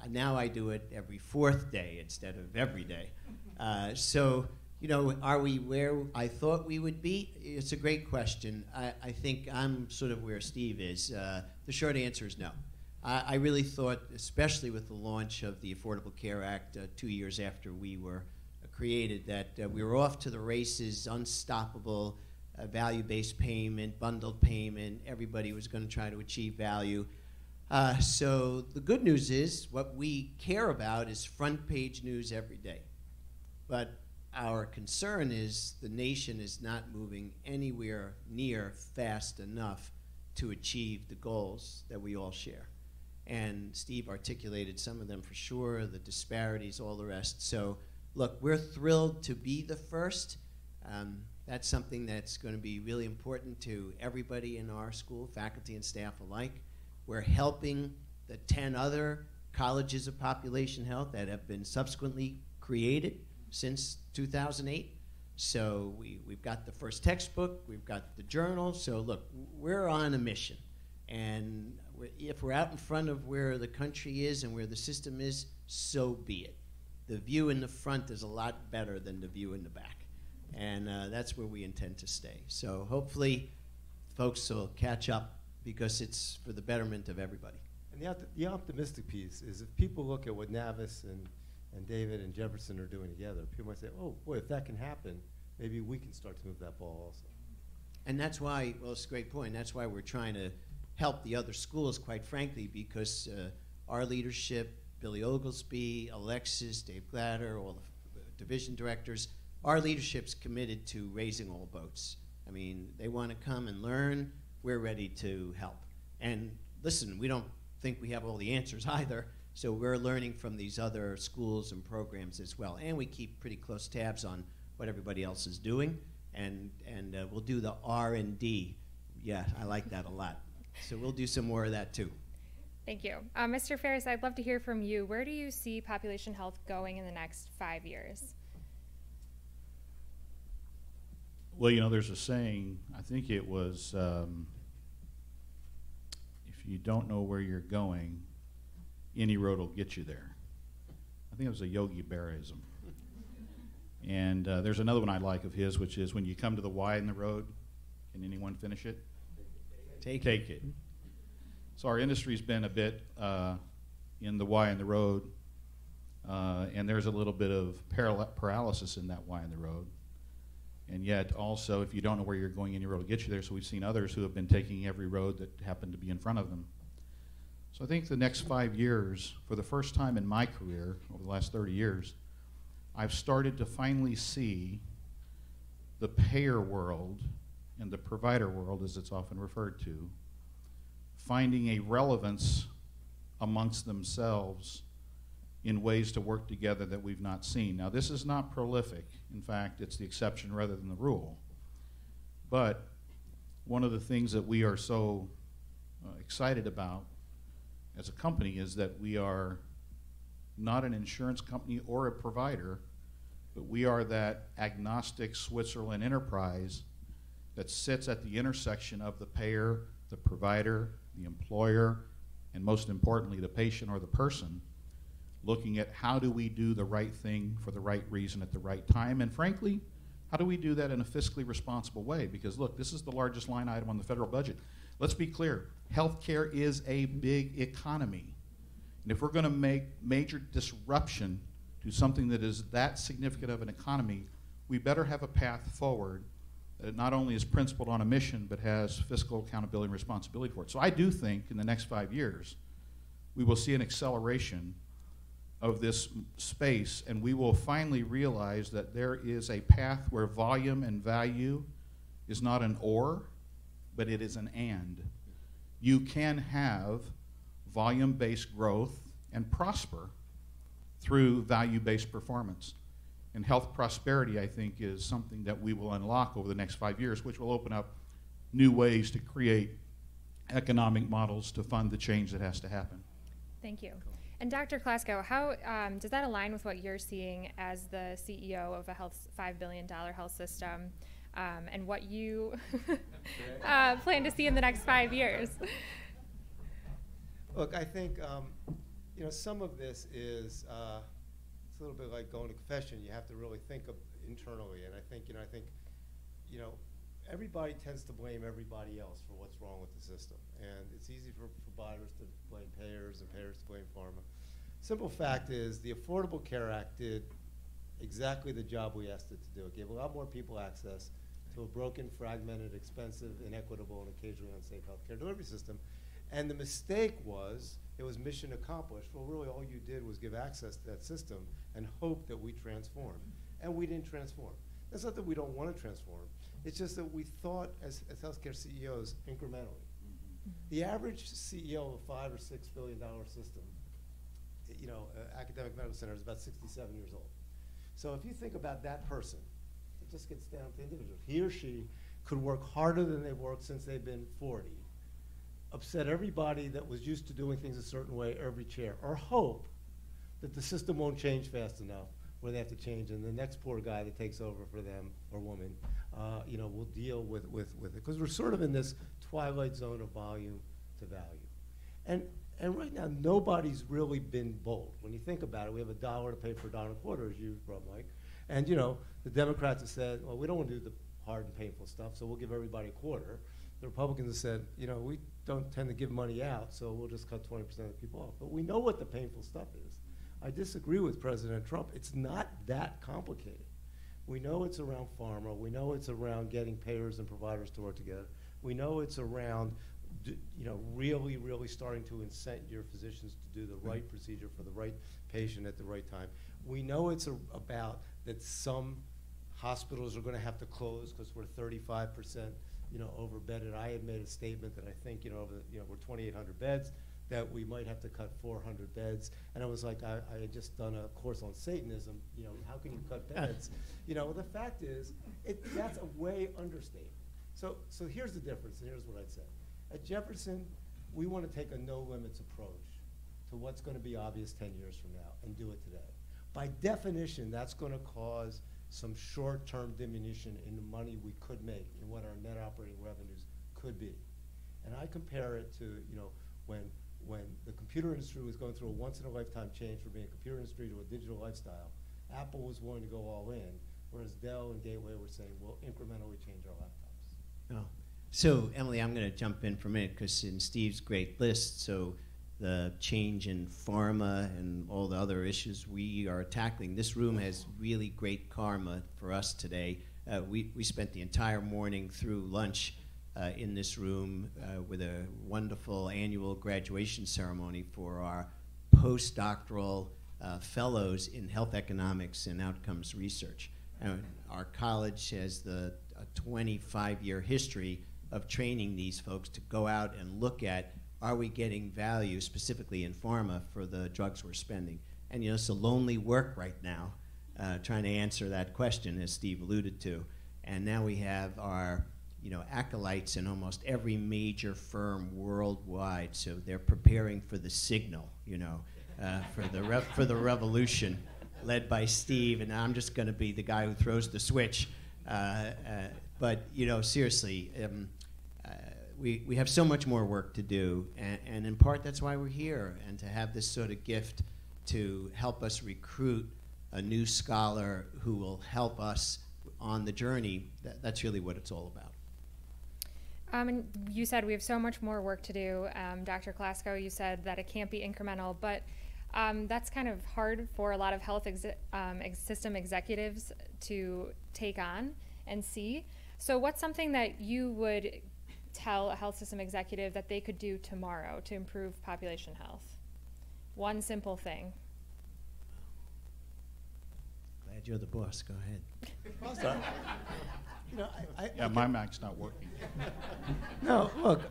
now I do it every 4th day instead of every day. So, are we where I thought we would be? It's a great question. I think I'm sort of where Steve is. The short answer is no. I really thought, especially with the launch of the Affordable Care Act 2 years after we were created, that we were off to the races, unstoppable, value-based payment, bundled payment. Everybody was going to try to achieve value. So the good news is what we care about is front-page news every day. But our concern is the nation is not moving anywhere near fast enough to achieve the goals that we all share. And Steve articulated some of them for sure, the disparities, all the rest. So look, we're thrilled to be the first. That's something that's going to be really important to everybody in our school, faculty and staff alike. We're helping the 10 other colleges of population health that have been subsequently created since 2008. So we've got the first textbook, we've got the journal. So look, we're on a mission. And if we're out in front of where the country is and where the system is, so be it. The view in the front is a lot better than the view in the back. And that's where we intend to stay. So hopefully folks will catch up because it's for the betterment of everybody. And the optimistic piece is if people look at what Navvis and David and Jefferson are doing together, people might say, oh, boy, if that can happen, maybe we can start to move that ball also. And that's why, well, it's a great point. That's why we're trying to help the other schools, quite frankly, because our leadership, Billy Oglesby, Alexis, Dave Glatter, all the division directors, our leadership's committed to raising all boats. I mean, they want to come and learn. We're ready to help. And listen, we don't think we have all the answers either, so we're learning from these other schools and programs as well. And we keep pretty close tabs on what everybody else is doing, and we'll do the R&D. Yeah, I like that a lot. So we'll do some more of that too. Thank you. Mr. Ferris, I'd love to hear from you. Where do you see population health going in the next 5 years? Well, you know, there's a saying, I think it was, if you don't know where you're going, any road will get you there. I think it was a Yogi Berraism. And there's another one I like of his, which is when you come to the Y in the road, can anyone finish it? Take it. So our industry's been a bit in the Y in the road, and there's a little bit of paralysis in that Y in the road. And yet also, if you don't know where you're going, any road will get you there. So we've seen others who have been taking every road that happened to be in front of them. So I think the next 5 years, for the first time in my career, over the last 30 years, I've started to finally see the payer world and the provider world, as it's often referred to, finding a relevance amongst themselves in ways to work together that we've not seen. Now, this is not prolific. In fact, it's the exception rather than the rule. But one of the things that we are so excited about as a company is that we are not an insurance company or a provider, but we are that agnostic Switzerland enterprise that sits at the intersection of the payer, the provider, the employer, and most importantly, the patient or the person, looking at how do we do the right thing for the right reason at the right time, and frankly, how do we do that in a fiscally responsible way? Because look, this is the largest line item on the federal budget. Let's be clear, healthcare is a big economy. And if we're gonna make major disruption to something that is that significant of an economy, we better have a path forward that not only is principled on a mission, but has fiscal accountability and responsibility for it. So I do think in the next 5 years, we will see an acceleration of this space, and we will finally realize that there is a path where volume and value is not an or, but it is an and. You can have volume-based growth and prosper through value-based performance. And health prosperity, I think, is something that we will unlock over the next 5 years, which will open up new ways to create economic models to fund the change that has to happen. Thank you. And Dr. Klasko, how does that align with what you're seeing as the CEO of a $5 billion health system, and what you plan to see in the next 5 years? Look, I think you know, some of this is it's a little bit like going to confession. You have to really think of internally, and I think everybody tends to blame everybody else for what's wrong with the system, and it's easy for providers to blame payers and payers to blame pharma. Simple fact is the Affordable Care Act did exactly the job we asked it to do. It gave a lot more people access to a broken, fragmented, expensive, inequitable, and occasionally unsafe healthcare delivery system. And the mistake was, it was mission accomplished. Well, really all you did was give access to that system and hope that we transform. And we didn't transform. That's not that we don't want to transform. It's just that we thought as healthcare CEOs incrementally. The average CEO of a $5 or $6 billion system, academic medical center, is about 67 years old. So if you think about that person, it just gets down to individuals. He or she could work harder than they've worked since they've been 40, upset everybody that was used to doing things a certain way every chair, or hope that the system won't change fast enough where they have to change, and the next poor guy that takes over for them, or woman, will deal with it. Because we're sort of in this twilight zone of volume to value. And right now, nobody's really been bold. When you think about it, we have $1 to pay for $1.25, as you brought, Mike. And the Democrats have said, well, we don't want to do the hard and painful stuff, so we'll give everybody a quarter. The Republicans have said, we don't tend to give money out, so we'll just cut 20% of the people off. But we know what the painful stuff is. I disagree with President Trump. It's not that complicated. We know it's around pharma. We know it's around getting payers and providers to work together. We know it's around really, really starting to incent your physicians to do the right procedure for the right patient at the right time. We know it's about that some hospitals are going to have to close because we're 35% overbedded. I had made a statement that I think we're 2,800 beds, that we might have to cut 400 beds. And I was like, I had just done a course on Satanism. How can you cut beds? The fact is, that's a way understated. So here's the difference, and here's what I'd say. At Jefferson, we want to take a no-limits approach to what's going to be obvious 10 years from now and do it today. By definition, that's going to cause some short-term diminution in the money we could make and what our net operating revenues could be. And I compare it to, when the computer industry was going through a once-in-a-lifetime change from being a computer industry to a digital lifestyle. Apple was willing to go all in, whereas Dell and Gateway were saying, we'll incrementally change our laptops. Oh. So, Emily, I'm going to jump in for a minute, because in Steve's great list, so the change in pharma and all the other issues we are tackling, this room has really great karma for us today. We spent the entire morning through lunch in this room with a wonderful annual graduation ceremony for our postdoctoral fellows in health economics and outcomes research. Our college has a 25-year history of training these folks to go out and look at, are we getting value specifically in pharma for the drugs we're spending? And it's a lonely work right now trying to answer that question, as Steve alluded to. And now we have our acolytes in almost every major firm worldwide, so they're preparing for the signal, for the revolution led by Steve, and I'm just going to be the guy who throws the switch. But seriously, we have so much more work to do, and in part that's why we're here, and to have this sort of gift to help us recruit a new scholar who will help us on the journey. That's really what it's all about. And you said we have so much more work to do. Dr. Klasko, you said that it can't be incremental, but that's kind of hard for a lot of health system executives to take on and see. So what's something that you would tell a health system executive that they could do tomorrow to improve population health? One simple thing. Glad you're the boss. Go ahead. I'll start. My Mac's not working. No, look.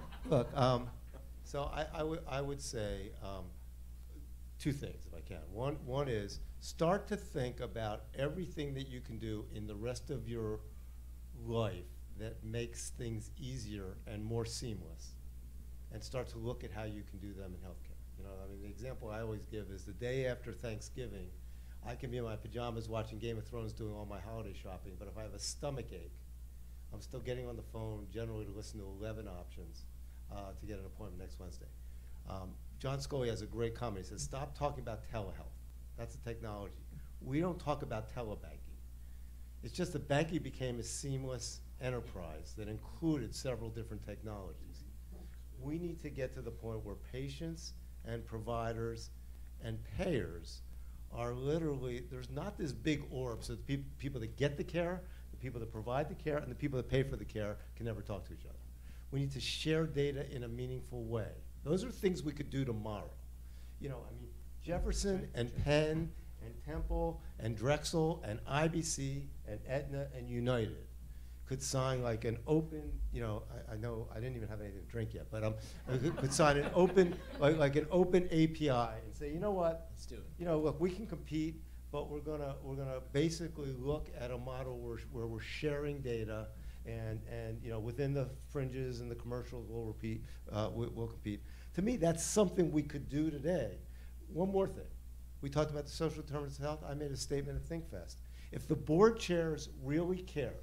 So I would say two things, if I can. One is start to think about everything that you can do in the rest of your life that makes things easier and more seamless, and start to look at how you can do them in healthcare. The example I always give is the day after Thanksgiving, I can be in my pajamas watching Game of Thrones doing all my holiday shopping, but if I have a stomach ache, I'm still getting on the phone generally to listen to 11 options to get an appointment next Wednesday. John Scully has a great comment. He says, stop talking about telehealth. That's the technology. We don't talk about telebanking. It's just that banking became a seamless enterprise that included several different technologies. We need to get to the point where patients and providers and payers are literally, there's not this big orb, so the people that get the care, the people that provide the care, and the people that pay for the care can never talk to each other. We need to share data in a meaningful way. Those are things we could do tomorrow. Jefferson and Penn and Temple and Drexel and IBC and Aetna and United could sign like an open, I know I didn't even have anything to drink yet, but could sign an open, like an open API and say, you know what? Let's do it. Look, we can compete, but we're gonna basically look at a model where we're sharing data, and within the fringes and the commercials we'll compete. To me, that's something we could do today. One more thing. We talked about the social determinants of health. I made a statement at ThinkFest. If the board chairs really cared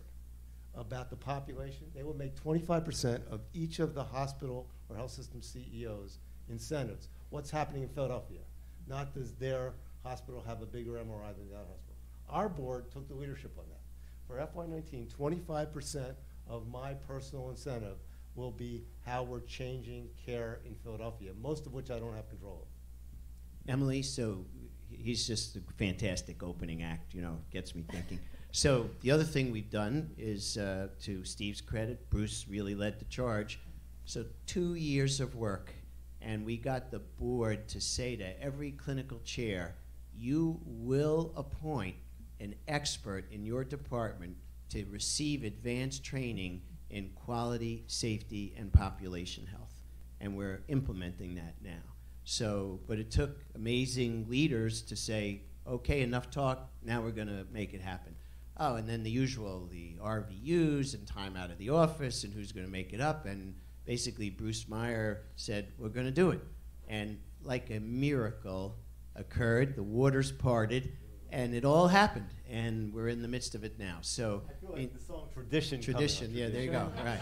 about the population, they would make 25% of each of the hospital or health system CEOs incentives. What's happening in Philadelphia? Not does their hospital have a bigger MRI than the other hospital. Our board took the leadership on that. For FY19, 25% of my personal incentive will be how we're changing care in Philadelphia, most of which I don't have control of. Emily, so he's just a fantastic opening act, gets me thinking. So the other thing we've done is, to Steve's credit, Bruce really led the charge. So 2 years of work, and we got the board to say to every clinical chair, you will appoint an expert in your department to receive advanced training in quality, safety, and population health. And we're implementing that now. So, but it took amazing leaders to say, okay, enough talk, now we're gonna make it happen. Oh, and then the usual, the RVUs and time out of the office and who's gonna make it up, and basically Bruce Meyer said, we're gonna do it. And like a miracle occurred, the waters parted, and it all happened, and we're in the midst of it now. So I feel like the song Tradition. Tradition, yeah, there you go, right.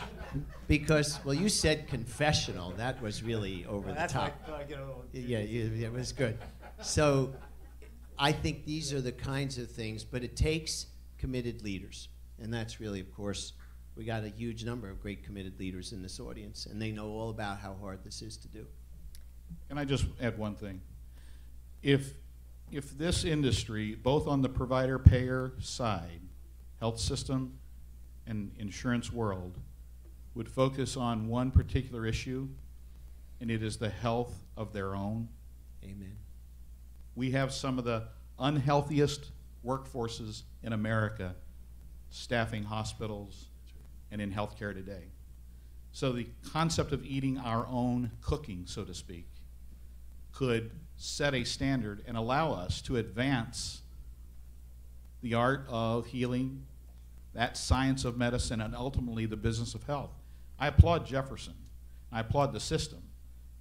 Because, well, you said confessional. That was really over the top. Yeah, it was good. So I think these are the kinds of things, but it takes committed leaders. And that's really, of course, we got a huge number of great committed leaders in this audience, and they know all about how hard this is to do. Can I just add one thing? If this industry, both on the provider-payer side, health system and insurance world, would focus on one particular issue, and it is the health of their own. Amen. We have some of the unhealthiest workforces in America staffing hospitals and in healthcare today. So the concept of eating our own cooking, so to speak, could set a standard and allow us to advance the art of healing, that science of medicine, and ultimately the business of health. I applaud Jefferson. I applaud the system,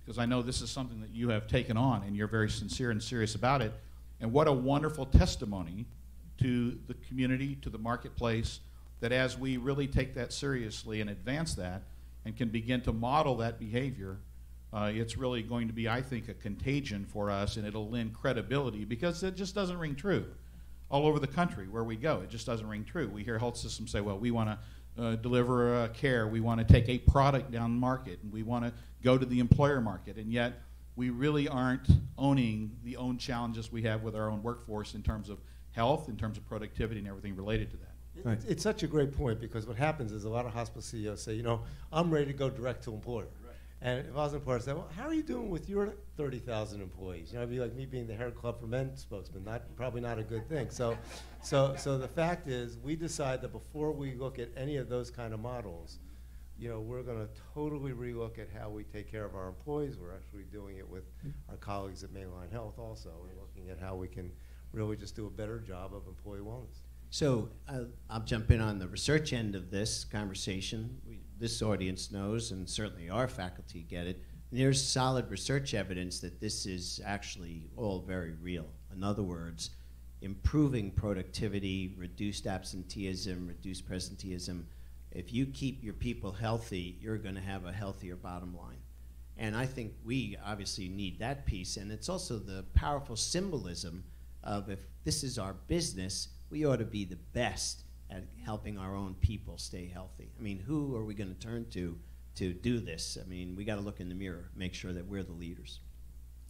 because I know this is something that you have taken on and you're very sincere and serious about it. And what a wonderful testimony to the community, to the marketplace, that as we really take that seriously and advance that and can begin to model that behavior, it's really going to be, I think, a contagion for us, and it'll lend credibility, because it just doesn't ring true all over the country where we go. It just doesn't ring true. We hear health systems say, well, we want to deliver care, we want to take a product down market, and we want to go to the employer market, and yet we really aren't owning the own challenges we have with our own workforce in terms of health, in terms of productivity, and everything related to that. Right. It's such a great point, because what happens is a lot of hospital CEOs say, I'm ready to go direct to employer. And if I was an employer, I'd say, well, how are you doing with your 30,000 employees? It'd be like me being the Hair Club for Men spokesman, probably not a good thing. So the fact is, we decide that before we look at any of those kind of models, we're going to totally relook at how we take care of our employees. We're actually doing it with our colleagues at Mainline Health also, and looking at how we can really just do a better job of employee wellness. So I'll jump in on the research end of this conversation. This audience knows, and certainly our faculty get it. There's solid research evidence that this is actually all very real. In other words, improving productivity, reduced absenteeism, reduced presenteeism. If you keep your people healthy, you're going to have a healthier bottom line. And I think we obviously need that piece. And it's also the powerful symbolism of, if this is our business, we ought to be the best at helping our own people stay healthy. I mean, who are we going to turn to do this? I mean, we got to look in the mirror, make sure that we're the leaders.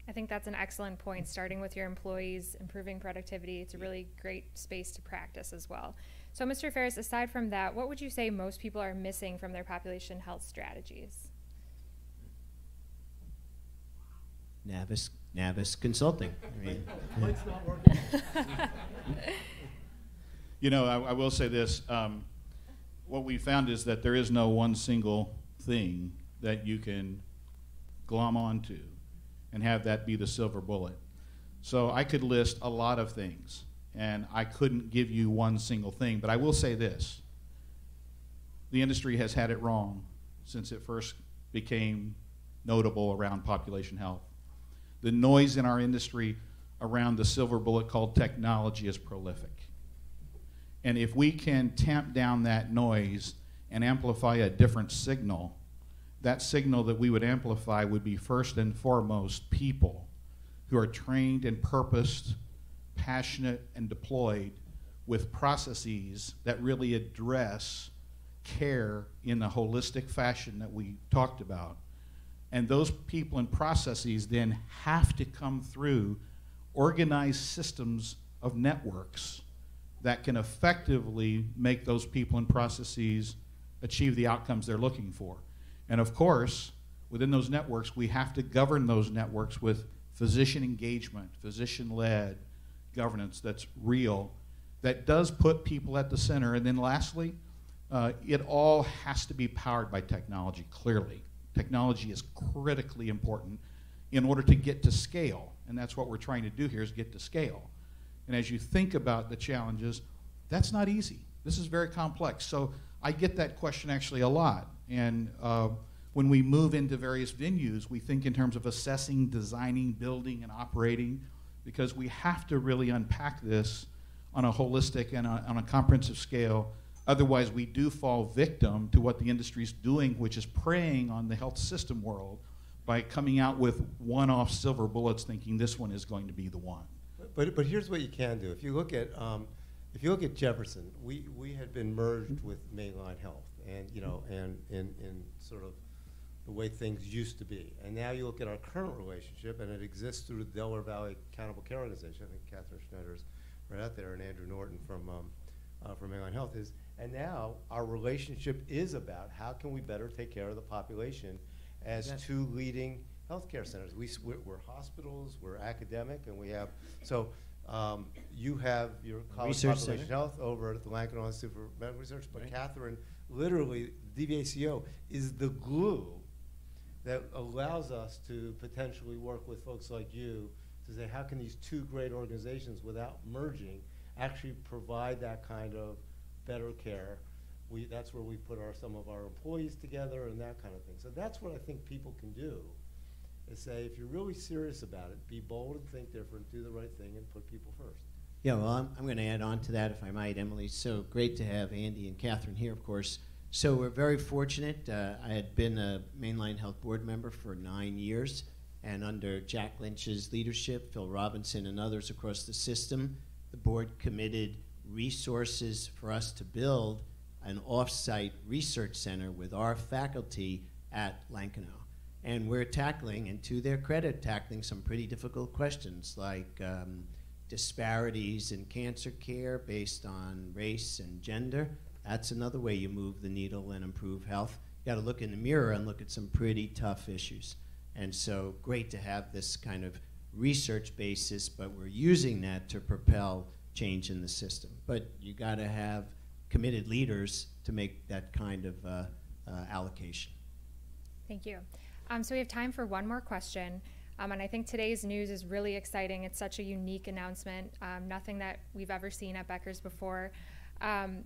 I think that's an excellent point, starting with your employees, improving productivity. It's a really great space to practice as well. So, Mr. Ferris, aside from that, what would you say most people are missing from their population health strategies? Navvis Consulting. I mean, Mike's not working. I will say this. what we found is that there is no one single thing that you can glom onto and have that be the silver bullet. So I could list a lot of things, and I couldn't give you one single thing, but I will say this. The industry has had it wrong since it first became notable around population health. The noise in our industry around the silver bullet called technology is prolific. And if we can tamp down that noise and amplify a different signal, that signal that we would amplify would be first and foremost people who are trained and purposed, passionate, and deployed with processes that really address care in the holistic fashion that we talked about. And those people and processes then have to come through organized systems of networks that can effectively make those people and processes achieve the outcomes they're looking for. And of course, within those networks, we have to govern those networks with physician engagement, physician-led governance that's real, that does put people at the center. And then lastly, it all has to be powered by technology, clearly. Technology is critically important in order to get to scale. And that's what we're trying to do here, is get to scale. And as you think about the challenges, that's not easy. This is very complex. So I get that question actually a lot. And when we move into various venues, we think in terms of assessing, designing, building, and operating, because we have to really unpack this on a holistic and on a comprehensive scale. Otherwise, we do fall victim to what the industry's doing, which is preying on the health system world by coming out with one-off silver bullets, thinking this one is going to be the one. But here's what you can do. If you look at Jefferson, we had been merged with Mainline Health, and in sort of the way things used to be. And now you look at our current relationship, and it exists through the Delaware Valley Accountable Care Organization. I think Catherine Schneider's right out there, and Andrew Norton from Mainline Health is. And now our relationship is about how can we better take care of the population as two leading healthcare centers. We're hospitals, we're academic, and we have, so you have your College of Population Health over at the Lankan Institute for Medical Research, but Catherine, literally, DVACO is the glue that allows us to potentially work with folks like you to say, how can these two great organizations, without merging, actually provide that kind of better care? That's where we put some of our employees together and that kind of thing. So that's what I think people can do, is say, if you're really serious about it, be bold and think different, do the right thing, and put people first. Yeah, well, I'm going to add on to that, if I might, Emily. So great to have Andy and Catherine here, of course. So we're very fortunate. I had been a Mainline Health Board member for 9 years, and under Jack Lynch's leadership, Phil Robinson and others across the system, the board committed resources for us to build an off-site research center with our faculty at Lankano. And we're tackling, and to their credit, tackling some pretty difficult questions like disparities in cancer care based on race and gender. That's another way you move the needle and improve health. You got to look in the mirror and look at some pretty tough issues. And so great to have this kind of research basis, but we're using that to propel change in the system. But you got to have committed leaders to make that kind of allocation. Thank you. So we have time for one more question. And I think today's news is really exciting. It's such a unique announcement, nothing that we've ever seen at Becker's before.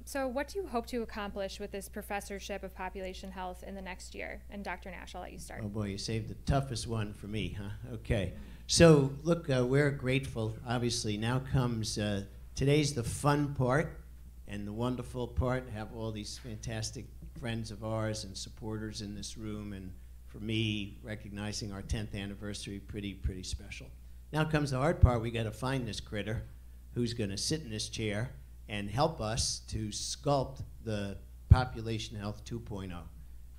So what do you hope to accomplish with this professorship of population health in the next year? And Dr. Nash, I'll let you start. Oh boy, you saved the toughest one for me, huh? Okay. So look, we're grateful. Obviously, now comes, today's the fun part and the wonderful part. Have all these fantastic friends of ours and supporters in this room, and for me, recognizing our 10th anniversary, pretty special. Now comes the hard part. We got to find this critter who's going to sit in this chair and help us to sculpt the Population Health 2.0,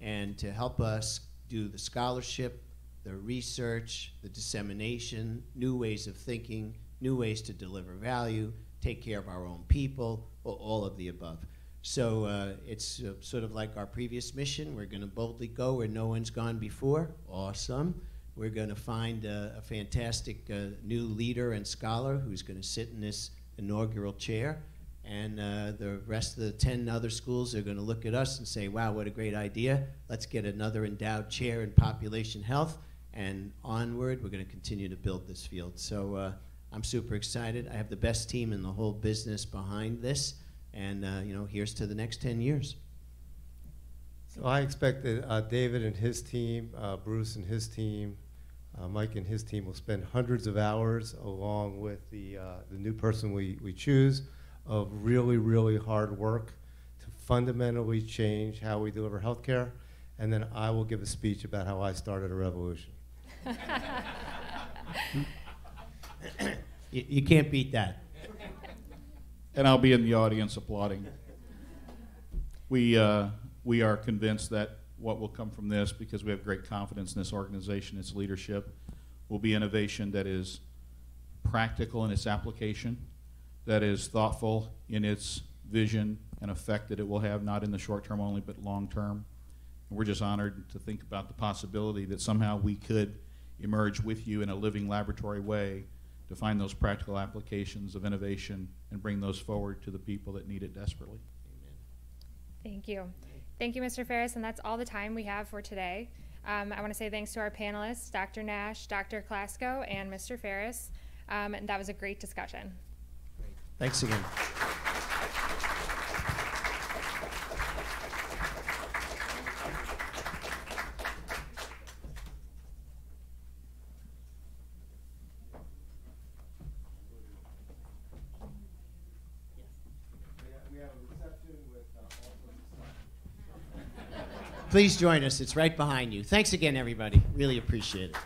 and to help us do the scholarship, the research, the dissemination, new ways of thinking, new ways to deliver value, take care of our own people, all of the above. So it's sort of like our previous mission. We're going to boldly go where no one's gone before. Awesome. We're going to find a fantastic new leader and scholar who's going to sit in this inaugural chair. And the rest of the 10 other schools are going to look at us and say, wow, what a great idea. Let's get another endowed chair in population health. And onward, we're going to continue to build this field. So I'm super excited. I have the best team in the whole business behind this. And, here's to the next 10 years. So I expect that David and his team, Bruce and his team, Mike and his team will spend hundreds of hours along with the new person we choose of really, really hard work to fundamentally change how we deliver healthcare. And then I will give a speech about how I started a revolution. You can't beat that. And I'll be in the audience applauding. We are convinced that what will come from this, because we have great confidence in this organization, its leadership, will be innovation that is practical in its application, that is thoughtful in its vision and effect that it will have, not in the short term only, but long term. And we're just honored to think about the possibility that somehow we could emerge with you in a living laboratory way to find those practical applications of innovation and bring those forward to the people that need it desperately. Thank you. Thank you, Mr. Ferris, and that's all the time we have for today. I want to say thanks to our panelists, Dr. Nash, Dr. Klasko, and Mr. Ferris. And that was a great discussion. Thanks again. Please join us. It's right behind you. Thanks again, everybody. Really appreciate it.